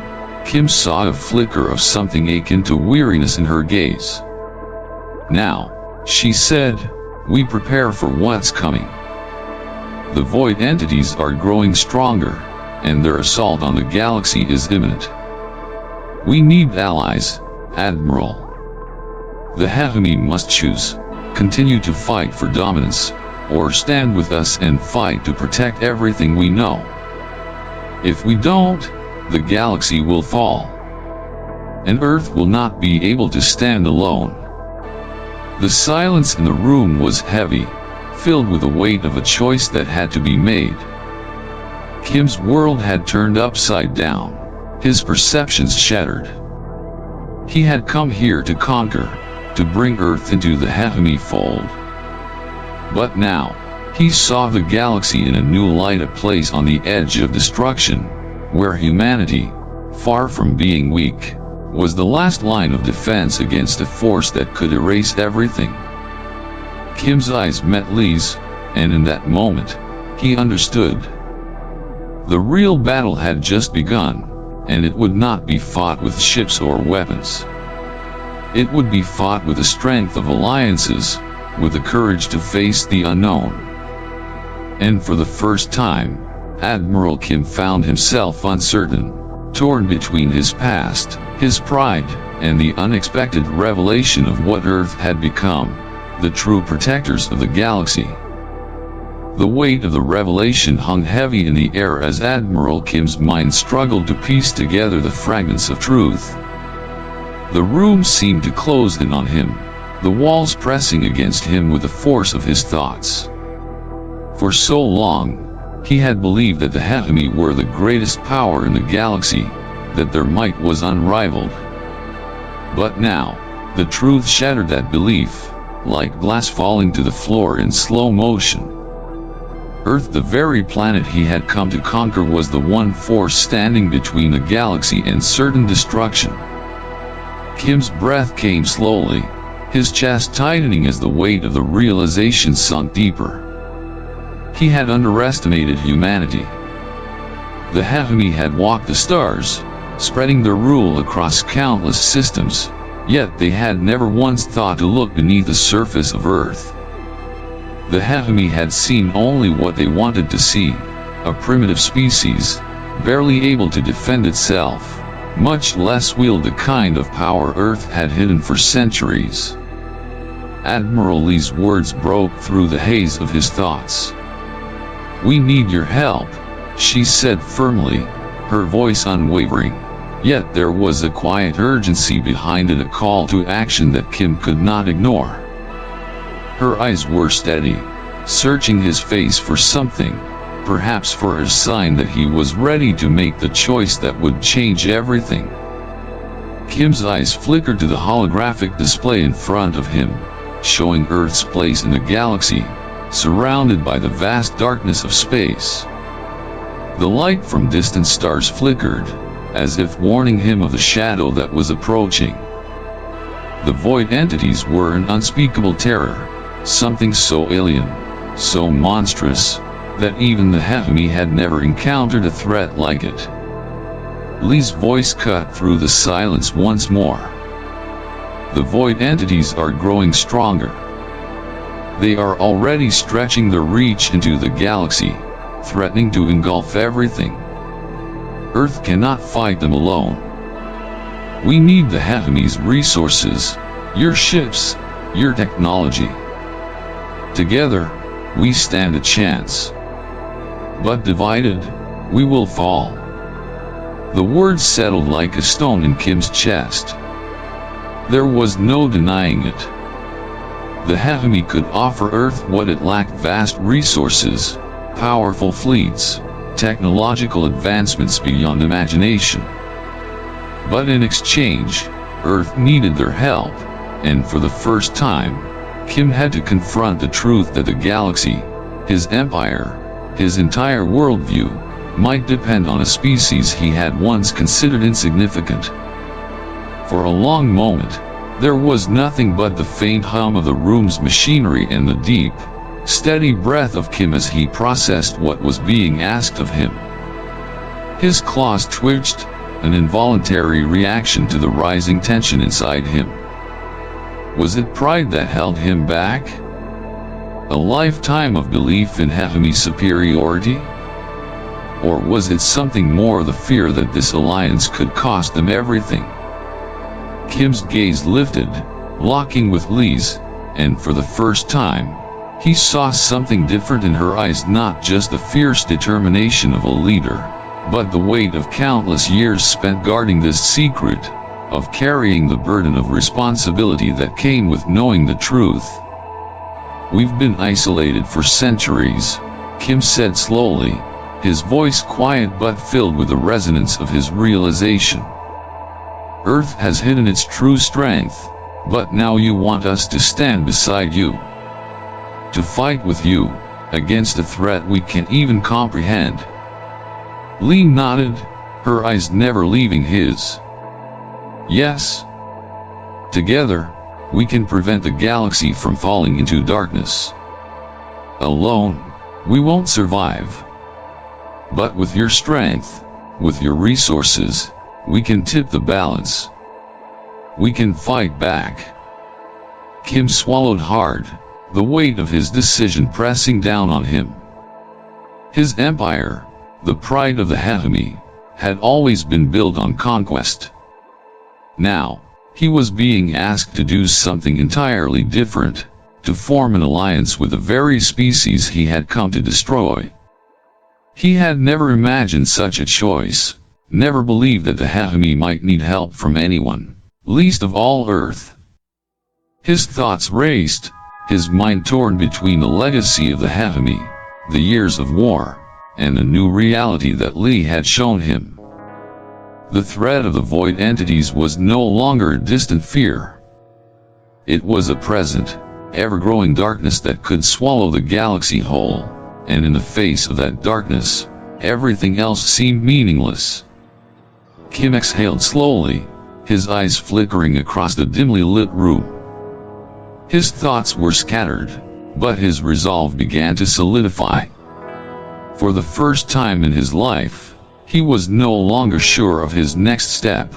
Kim saw a flicker of something akin to weariness in her gaze. "Now," she said, "we prepare for what's coming. The void entities are growing stronger, and their assault on the galaxy is imminent. We need allies, Admiral. The Hehemy must choose, continue to fight for dominance, or stand with us and fight to protect everything we know. If we don't, the galaxy will fall. And Earth will not be able to stand alone." The silence in the room was heavy, filled with the weight of a choice that had to be made. Kim's world had turned upside down, his perceptions shattered. He had come here to conquer, to bring Earth into the Hehemy fold. But now, he saw the galaxy in a new light, a place on the edge of destruction, where humanity, far from being weak, was the last line of defense against a force that could erase everything. Kim's eyes met Lee's, and in that moment, he understood. The real battle had just begun, and it would not be fought with ships or weapons. It would be fought with the strength of alliances, with the courage to face the unknown. And for the first time, Admiral Kim found himself uncertain, torn between his past, his pride, and the unexpected revelation of what Earth had become, the true protectors of the galaxy. The weight of the revelation hung heavy in the air as Admiral Kim's mind struggled to piece together the fragments of truth. The room seemed to close in on him, the walls pressing against him with the force of his thoughts. For so long, he had believed that the Hehemy were the greatest power in the galaxy, that their might was unrivaled. But now, the truth shattered that belief, like glass falling to the floor in slow motion. Earth, the very planet he had come to conquer, was the one force standing between the galaxy and certain destruction. Kim's breath came slowly, his chest tightening as the weight of the realization sunk deeper. He had underestimated humanity. The Hehemy had walked the stars, spreading their rule across countless systems, yet they had never once thought to look beneath the surface of Earth. The Hehemy had seen only what they wanted to see, a primitive species, barely able to defend itself, much less wield the kind of power Earth had hidden for centuries. Admiral Lee's words broke through the haze of his thoughts. "We need your help," she said firmly, her voice unwavering, yet there was a quiet urgency behind it, a call to action that Kim could not ignore. Her eyes were steady, searching his face for something, perhaps for a sign that he was ready to make the choice that would change everything. Kim's eyes flickered to the holographic display in front of him, showing Earth's place in the galaxy, surrounded by the vast darkness of space. The light from distant stars flickered, as if warning him of the shadow that was approaching. The void entities were an unspeakable terror, something so alien, so monstrous, that even the Hehemy had never encountered a threat like it. Lee's voice cut through the silence once more. "The void entities are growing stronger. They are already stretching their reach into the galaxy, threatening to engulf everything. Earth cannot fight them alone. We need the Hehemy's resources, your ships, your technology. Together, we stand a chance. But divided, we will fall." The words settled like a stone in Kim's chest. There was no denying it. The Hehemy could offer Earth what it lacked: vast resources, powerful fleets, technological advancements beyond imagination. But in exchange, Earth needed their help, and for the first time, Kim had to confront the truth that the galaxy, his empire, his entire worldview, might depend on a species he had once considered insignificant. For a long moment, There was nothing but the faint hum of the room's machinery and the deep, steady breath of Kim as he processed what was being asked of him. His claws twitched, an involuntary reaction to the rising tension inside him. Was it pride that held him back? A lifetime of belief in Hehemy's superiority? Or was it something more, the fear that this alliance could cost them everything? Kim's gaze lifted, locking with Lee's, and for the first time, he saw something different in her eyes, not just the fierce determination of a leader, but the weight of countless years spent guarding this secret, of carrying the burden of responsibility that came with knowing the truth. "We've been isolated for centuries," Kim said slowly, his voice quiet but filled with the resonance of his realization. "Earth has hidden its true strength, but now you want us to stand beside you. To fight with you, against a threat we can't even comprehend." Lee nodded, her eyes never leaving his. "Yes. Together, we can prevent the galaxy from falling into darkness. Alone, we won't survive. But with your strength, with your resources, we can tip the balance. We can fight back." Kim swallowed hard, the weight of his decision pressing down on him. His empire, the pride of the Hehemy, had always been built on conquest. Now, he was being asked to do something entirely different, to form an alliance with the very species he had come to destroy. He had never imagined such a choice, never believed that the Hehemy might need help from anyone, least of all Earth. His thoughts raced, his mind torn between the legacy of the Hehemy, the years of war, and the new reality that Lee had shown him. The threat of the void entities was no longer a distant fear. It was a present, ever-growing darkness that could swallow the galaxy whole, and in the face of that darkness, everything else seemed meaningless. Kim exhaled slowly, his eyes flickering across the dimly lit room. His thoughts were scattered, but his resolve began to solidify. For the first time in his life, he was no longer sure of his next step.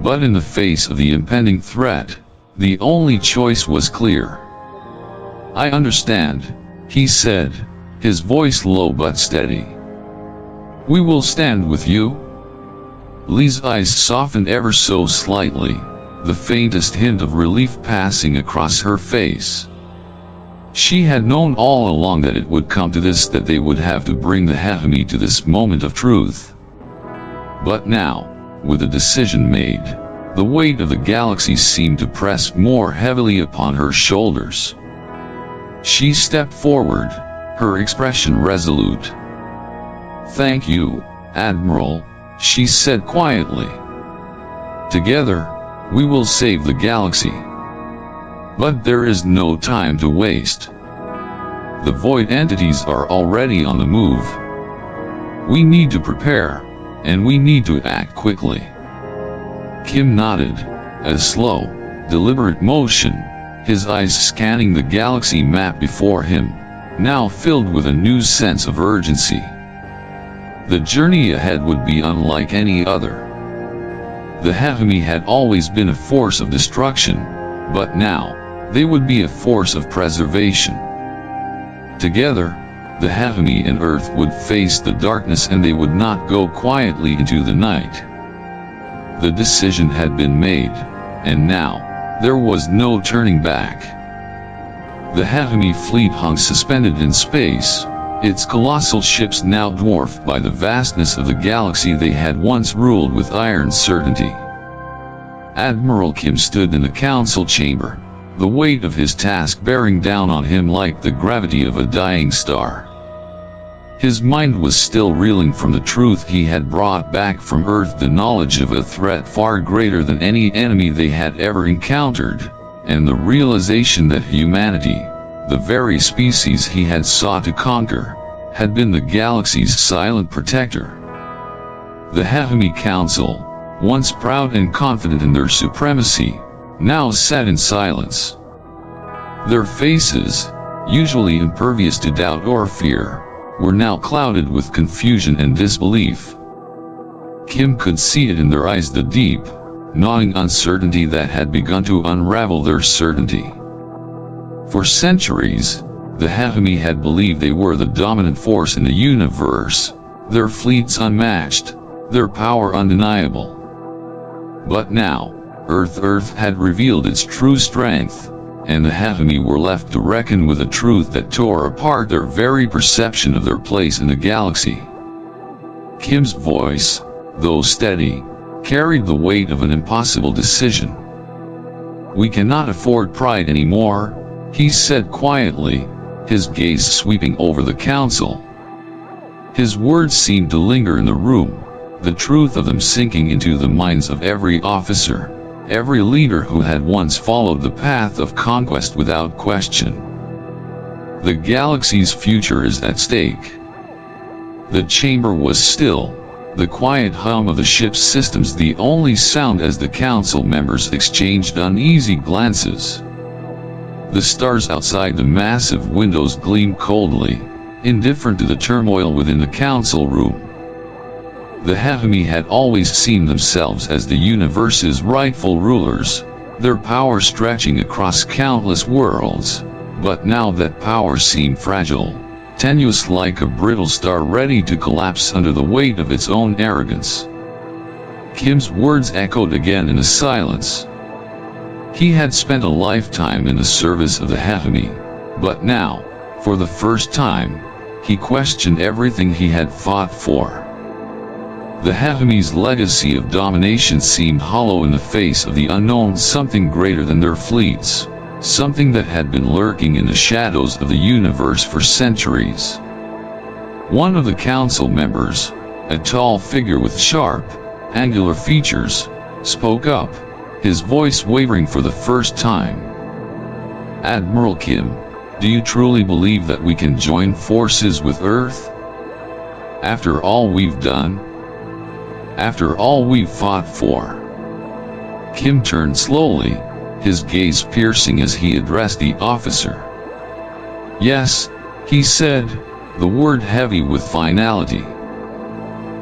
But in the face of the impending threat, the only choice was clear. "I understand," he said, his voice low but steady. "We will stand with you." Lee's eyes softened ever so slightly, the faintest hint of relief passing across her face. She had known all along that it would come to this, that they would have to bring the Hehemy to this moment of truth. But now, with the decision made, the weight of the galaxy seemed to press more heavily upon her shoulders. She stepped forward, her expression resolute. "Thank you, Admiral," she said quietly. "Together, we will save the galaxy. But there is no time to waste. The void entities are already on the move. We need to prepare, and we need to act quickly." Kim nodded, a slow, deliberate motion, his eyes scanning the galaxy map before him, now filled with a new sense of urgency. The journey ahead would be unlike any other. The Hehemy had always been a force of destruction, but now, they would be a force of preservation. Together, the Hehemy and Earth would face the darkness, and they would not go quietly into the night. The decision had been made, and now, there was no turning back. The Hehemy fleet hung suspended in space, its colossal ships now dwarfed by the vastness of the galaxy they had once ruled with iron certainty. Admiral Kim stood in the council chamber, the weight of his task bearing down on him like the gravity of a dying star. His mind was still reeling from the truth he had brought back from Earth, the knowledge of a threat far greater than any enemy they had ever encountered, and the realization that humanity, the very species he had sought to conquer, had been the galaxy's silent protector. The Hehemy Council, once proud and confident in their supremacy, now sat in silence. Their faces, usually impervious to doubt or fear, were now clouded with confusion and disbelief. Kim could see it in their eyes, the deep, gnawing uncertainty that had begun to unravel their certainty. For centuries, the Hehemy had believed they were the dominant force in the universe, their fleets unmatched, their power undeniable. But now, Earth had revealed its true strength, and the Hehemy were left to reckon with a truth that tore apart their very perception of their place in the galaxy. Kim's voice, though steady, carried the weight of an impossible decision. "We cannot afford pride anymore," he said quietly, his gaze sweeping over the council. His words seemed to linger in the room, the truth of them sinking into the minds of every officer, every leader who had once followed the path of conquest without question. The galaxy's future is at stake. The chamber was still, the quiet hum of the ship's systems the only sound as the council members exchanged uneasy glances. The stars outside the massive windows gleamed coldly, indifferent to the turmoil within the council room. The Hehemy had always seen themselves as the universe's rightful rulers, their power stretching across countless worlds, but now that power seemed fragile, tenuous like a brittle star ready to collapse under the weight of its own arrogance. Kim's words echoed again in the silence. He had spent a lifetime in the service of the Hehemy, but now, for the first time, he questioned everything he had fought for. The Hehemy's legacy of domination seemed hollow in the face of the unknown something greater than their fleets, something that had been lurking in the shadows of the universe for centuries. One of the council members, a tall figure with sharp, angular features, spoke up, his voice wavering for the first time. "Admiral Kim, do you truly believe that we can join forces with Earth? After all we've done? After all we've fought for?" Kim turned slowly, his gaze piercing as he addressed the officer. "Yes," he said, the word heavy with finality.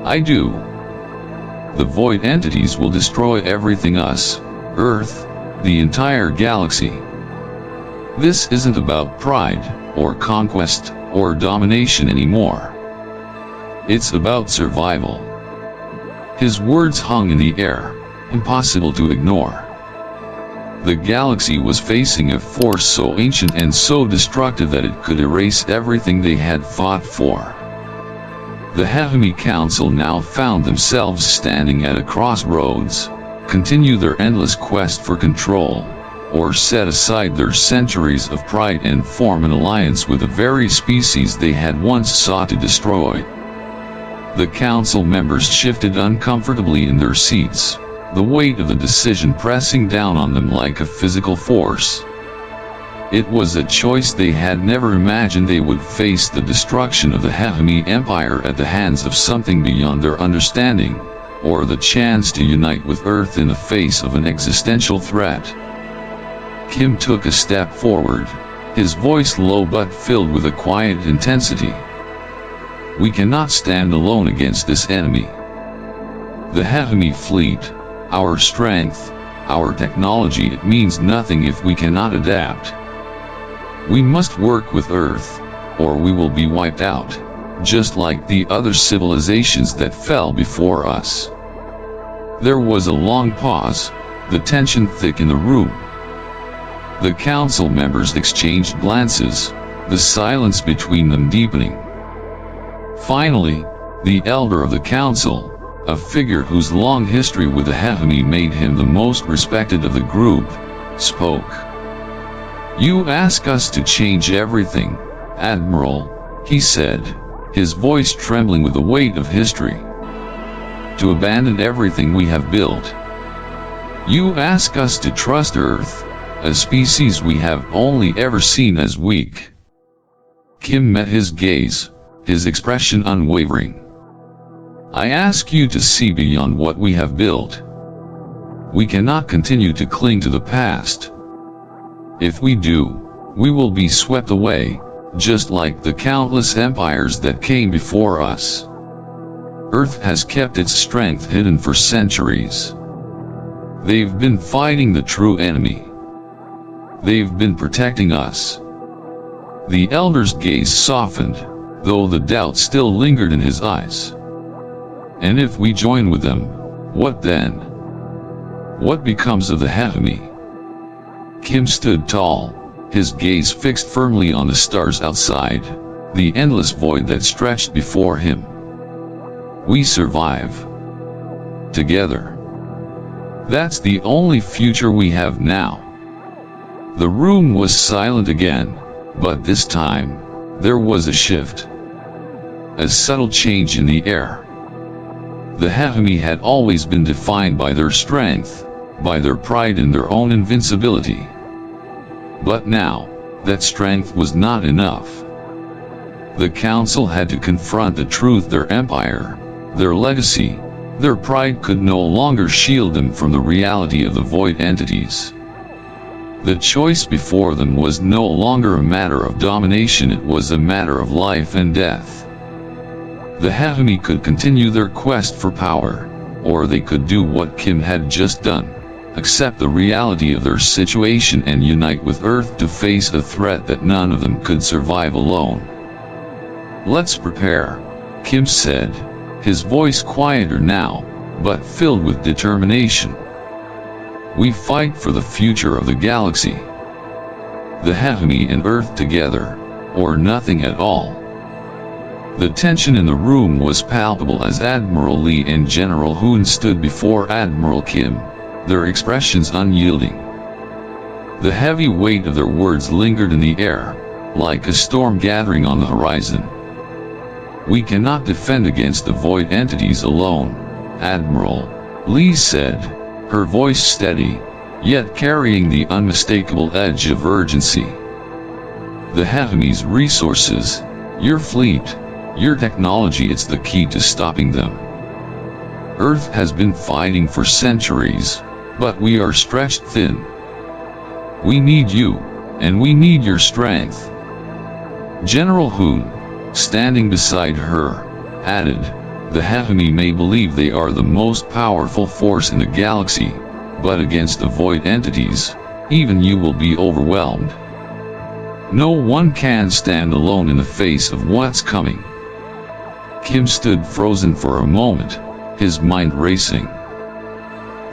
"I do. The void entities will destroy everything us, Earth, the entire galaxy. This isn't about pride, or conquest, or domination anymore. It's about survival." His words hung in the air, impossible to ignore. The galaxy was facing a force so ancient and so destructive that it could erase everything they had fought for. The Hehemy Council now found themselves standing at a crossroads: continue their endless quest for control, or set aside their centuries of pride and form an alliance with the very species they had once sought to destroy. The council members shifted uncomfortably in their seats, the weight of the decision pressing down on them like a physical force. It was a choice they had never imagined: they would face the destruction of the Hehemy Empire at the hands of something beyond their understanding, or the chance to unite with Earth in the face of an existential threat. Kim took a step forward, his voice low but filled with a quiet intensity. "We cannot stand alone against this enemy. The Hehemy fleet, our strength, our technology, it means nothing if we cannot adapt. We must work with Earth, or we will be wiped out, just like the other civilizations that fell before us." There was a long pause, the tension thick in the room. The council members exchanged glances, the silence between them deepening. Finally, the elder of the council, a figure whose long history with the Hehemy made him the most respected of the group, spoke. "You ask us to change everything, Admiral," he said, his voice trembling with the weight of history. "To abandon everything we have built. You ask us to trust Earth, a species we have only ever seen as weak." Kim met his gaze, his expression unwavering. "I ask you to see beyond what we have built. We cannot continue to cling to the past. If we do, we will be swept away, just like the countless empires that came before us. Earth has kept its strength hidden for centuries. They've been fighting the true enemy. They've been protecting us. The elder's gaze softened, though the doubt still lingered in his eyes. And if we join with them, what then? What becomes of the Hehemy? Kim stood tall, his gaze fixed firmly on the stars outside, the endless void that stretched before him. We survive. Together. That's the only future we have now. The room was silent again, but this time, there was a shift. A subtle change in the air. The Hehemy had always been defined by their strength, by their pride in their own invincibility. But now, that strength was not enough. The council had to confront the truth. Their empire, their legacy, their pride could no longer shield them from the reality of the void entities. The choice before them was no longer a matter of domination, it was a matter of life and death. The Hehemy could continue their quest for power, or they could do what Kim had just done, accept the reality of their situation and unite with Earth to face a threat that none of them could survive alone. Let's prepare, Kim said, his voice quieter now, but filled with determination. We fight for the future of the galaxy. The Hehemy and Earth together, or nothing at all. The tension in the room was palpable as Admiral Lee and General Hoon stood before Admiral Kim, their expressions unyielding. The heavy weight of their words lingered in the air, like a storm gathering on the horizon. We cannot defend against the void entities alone, Admiral, Lee said, her voice steady, yet carrying the unmistakable edge of urgency. The Hehemy's resources, your fleet, your technology, it's the key to stopping them. Earth has been fighting for centuries, but we are stretched thin. We need you, and we need your strength. General Hoon, standing beside her, added, the Hehemy may believe they are the most powerful force in the galaxy, but against the void entities, even you will be overwhelmed. No one can stand alone in the face of what's coming. Kim stood frozen for a moment, his mind racing.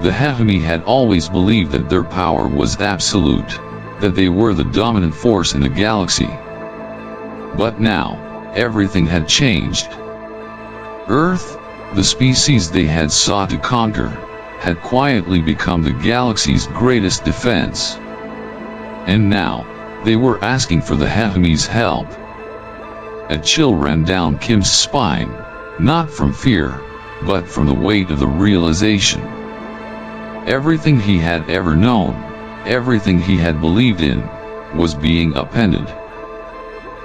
The Hehemy had always believed that their power was absolute, that they were the dominant force in the galaxy. But now, everything had changed. Earth, the species they had sought to conquer, had quietly become the galaxy's greatest defense. And now, they were asking for the Hehemy's help. A chill ran down Kim's spine, not from fear, but from the weight of the realization. Everything he had ever known, everything he had believed in, was being upended.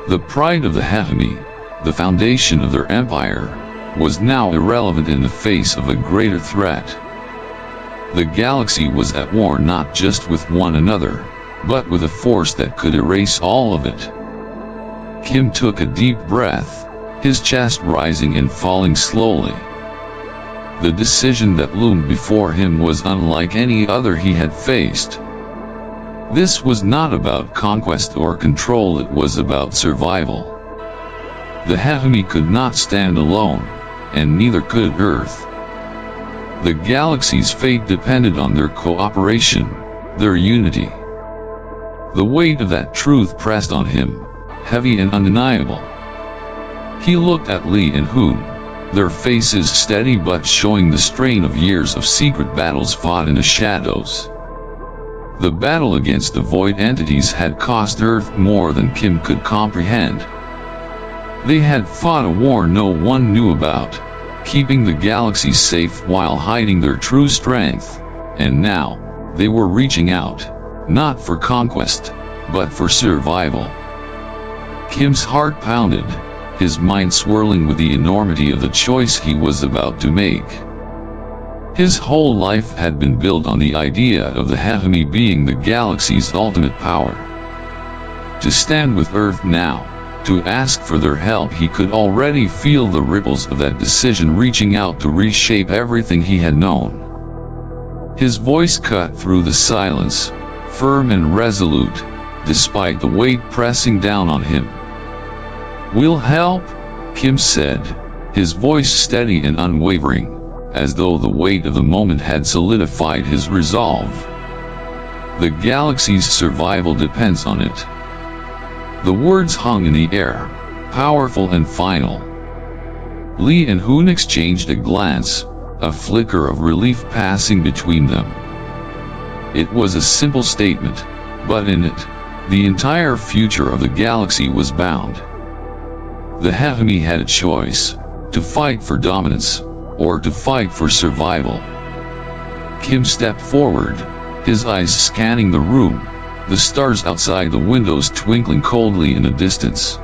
The pride of the Hehemy, the foundation of their empire, was now irrelevant in the face of a greater threat. The galaxy was at war not just with one another, but with a force that could erase all of it. Kim took a deep breath, his chest rising and falling slowly. The decision that loomed before him was unlike any other he had faced. This was not about conquest or control, it was about survival. The Hehemy could not stand alone, and neither could Earth. The galaxy's fate depended on their cooperation, their unity. The weight of that truth pressed on him, heavy and undeniable. He looked at Lee and Hoon, their faces steady but showing the strain of years of secret battles fought in the shadows. The battle against the void entities had cost Earth more than Kim could comprehend. They had fought a war no one knew about, keeping the galaxy safe while hiding their true strength, and now, they were reaching out, not for conquest, but for survival. Kim's heart pounded, his mind swirling with the enormity of the choice he was about to make. His whole life had been built on the idea of the Hehemy being the galaxy's ultimate power. To stand with Earth now, to ask for their help, he could already feel the ripples of that decision reaching out to reshape everything he had known. His voice cut through the silence, firm and resolute, despite the weight pressing down on him. "We'll help," Kim said, his voice steady and unwavering, as though the weight of the moment had solidified his resolve. "The galaxy's survival depends on it." The words hung in the air, powerful and final. Lee and Hoon exchanged a glance, a flicker of relief passing between them. It was a simple statement, but in it, the entire future of the galaxy was bound. The Hehemy had a choice: to fight for dominance, or to fight for survival. Kim stepped forward, his eyes scanning the room, the stars outside the windows twinkling coldly in the distance.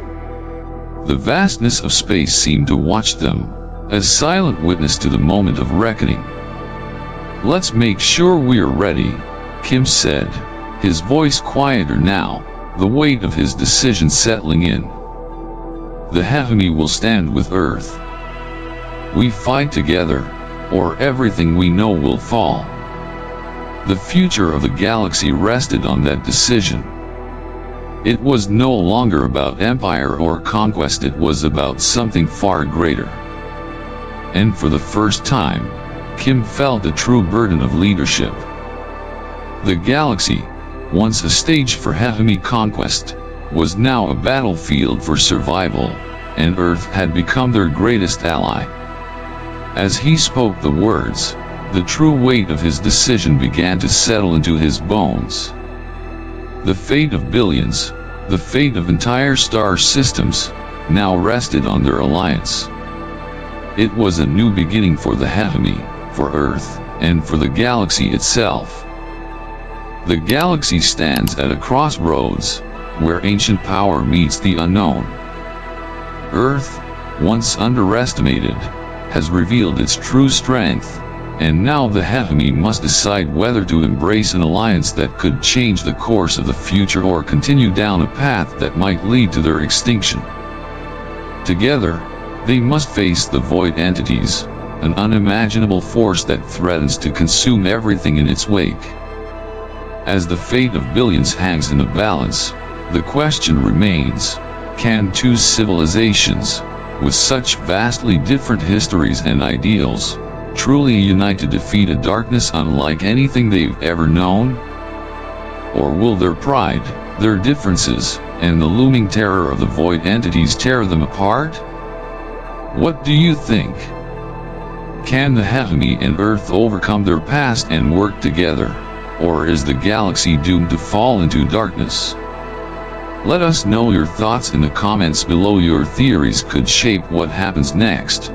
The vastness of space seemed to watch them, a silent witness to the moment of reckoning. "Let's make sure we're ready," Kim said, his voice quieter now, the weight of his decision settling in. "The Hehemy will stand with Earth. We fight together, or everything we know will fall." The future of the galaxy rested on that decision. It was no longer about empire or conquest, it was about something far greater. And for the first time, Kim felt the true burden of leadership. The galaxy, once a stage for Hehemy conquest, was now a battlefield for survival, and Earth had become their greatest ally. As he spoke the words, the true weight of his decision began to settle into his bones. The fate of billions, the fate of entire star systems, now rested on their alliance. It was a new beginning for the Hehemy, for Earth, and for the galaxy itself. The galaxy stands at a crossroads, where ancient power meets the unknown. Earth, once underestimated, has revealed its true strength, and now the Hehemy must decide whether to embrace an alliance that could change the course of the future or continue down a path that might lead to their extinction. Together, they must face the void entities, an unimaginable force that threatens to consume everything in its wake. As the fate of billions hangs in the balance, the question remains: can two civilizations, with such vastly different histories and ideals, truly unite to defeat a darkness unlike anything they've ever known? Or will their pride, their differences, and the looming terror of the void entities tear them apart? What do you think? Can the Hehemy and Earth overcome their past and work together? Or is the galaxy doomed to fall into darkness? Let us know your thoughts in the comments below. Your theories could shape what happens next.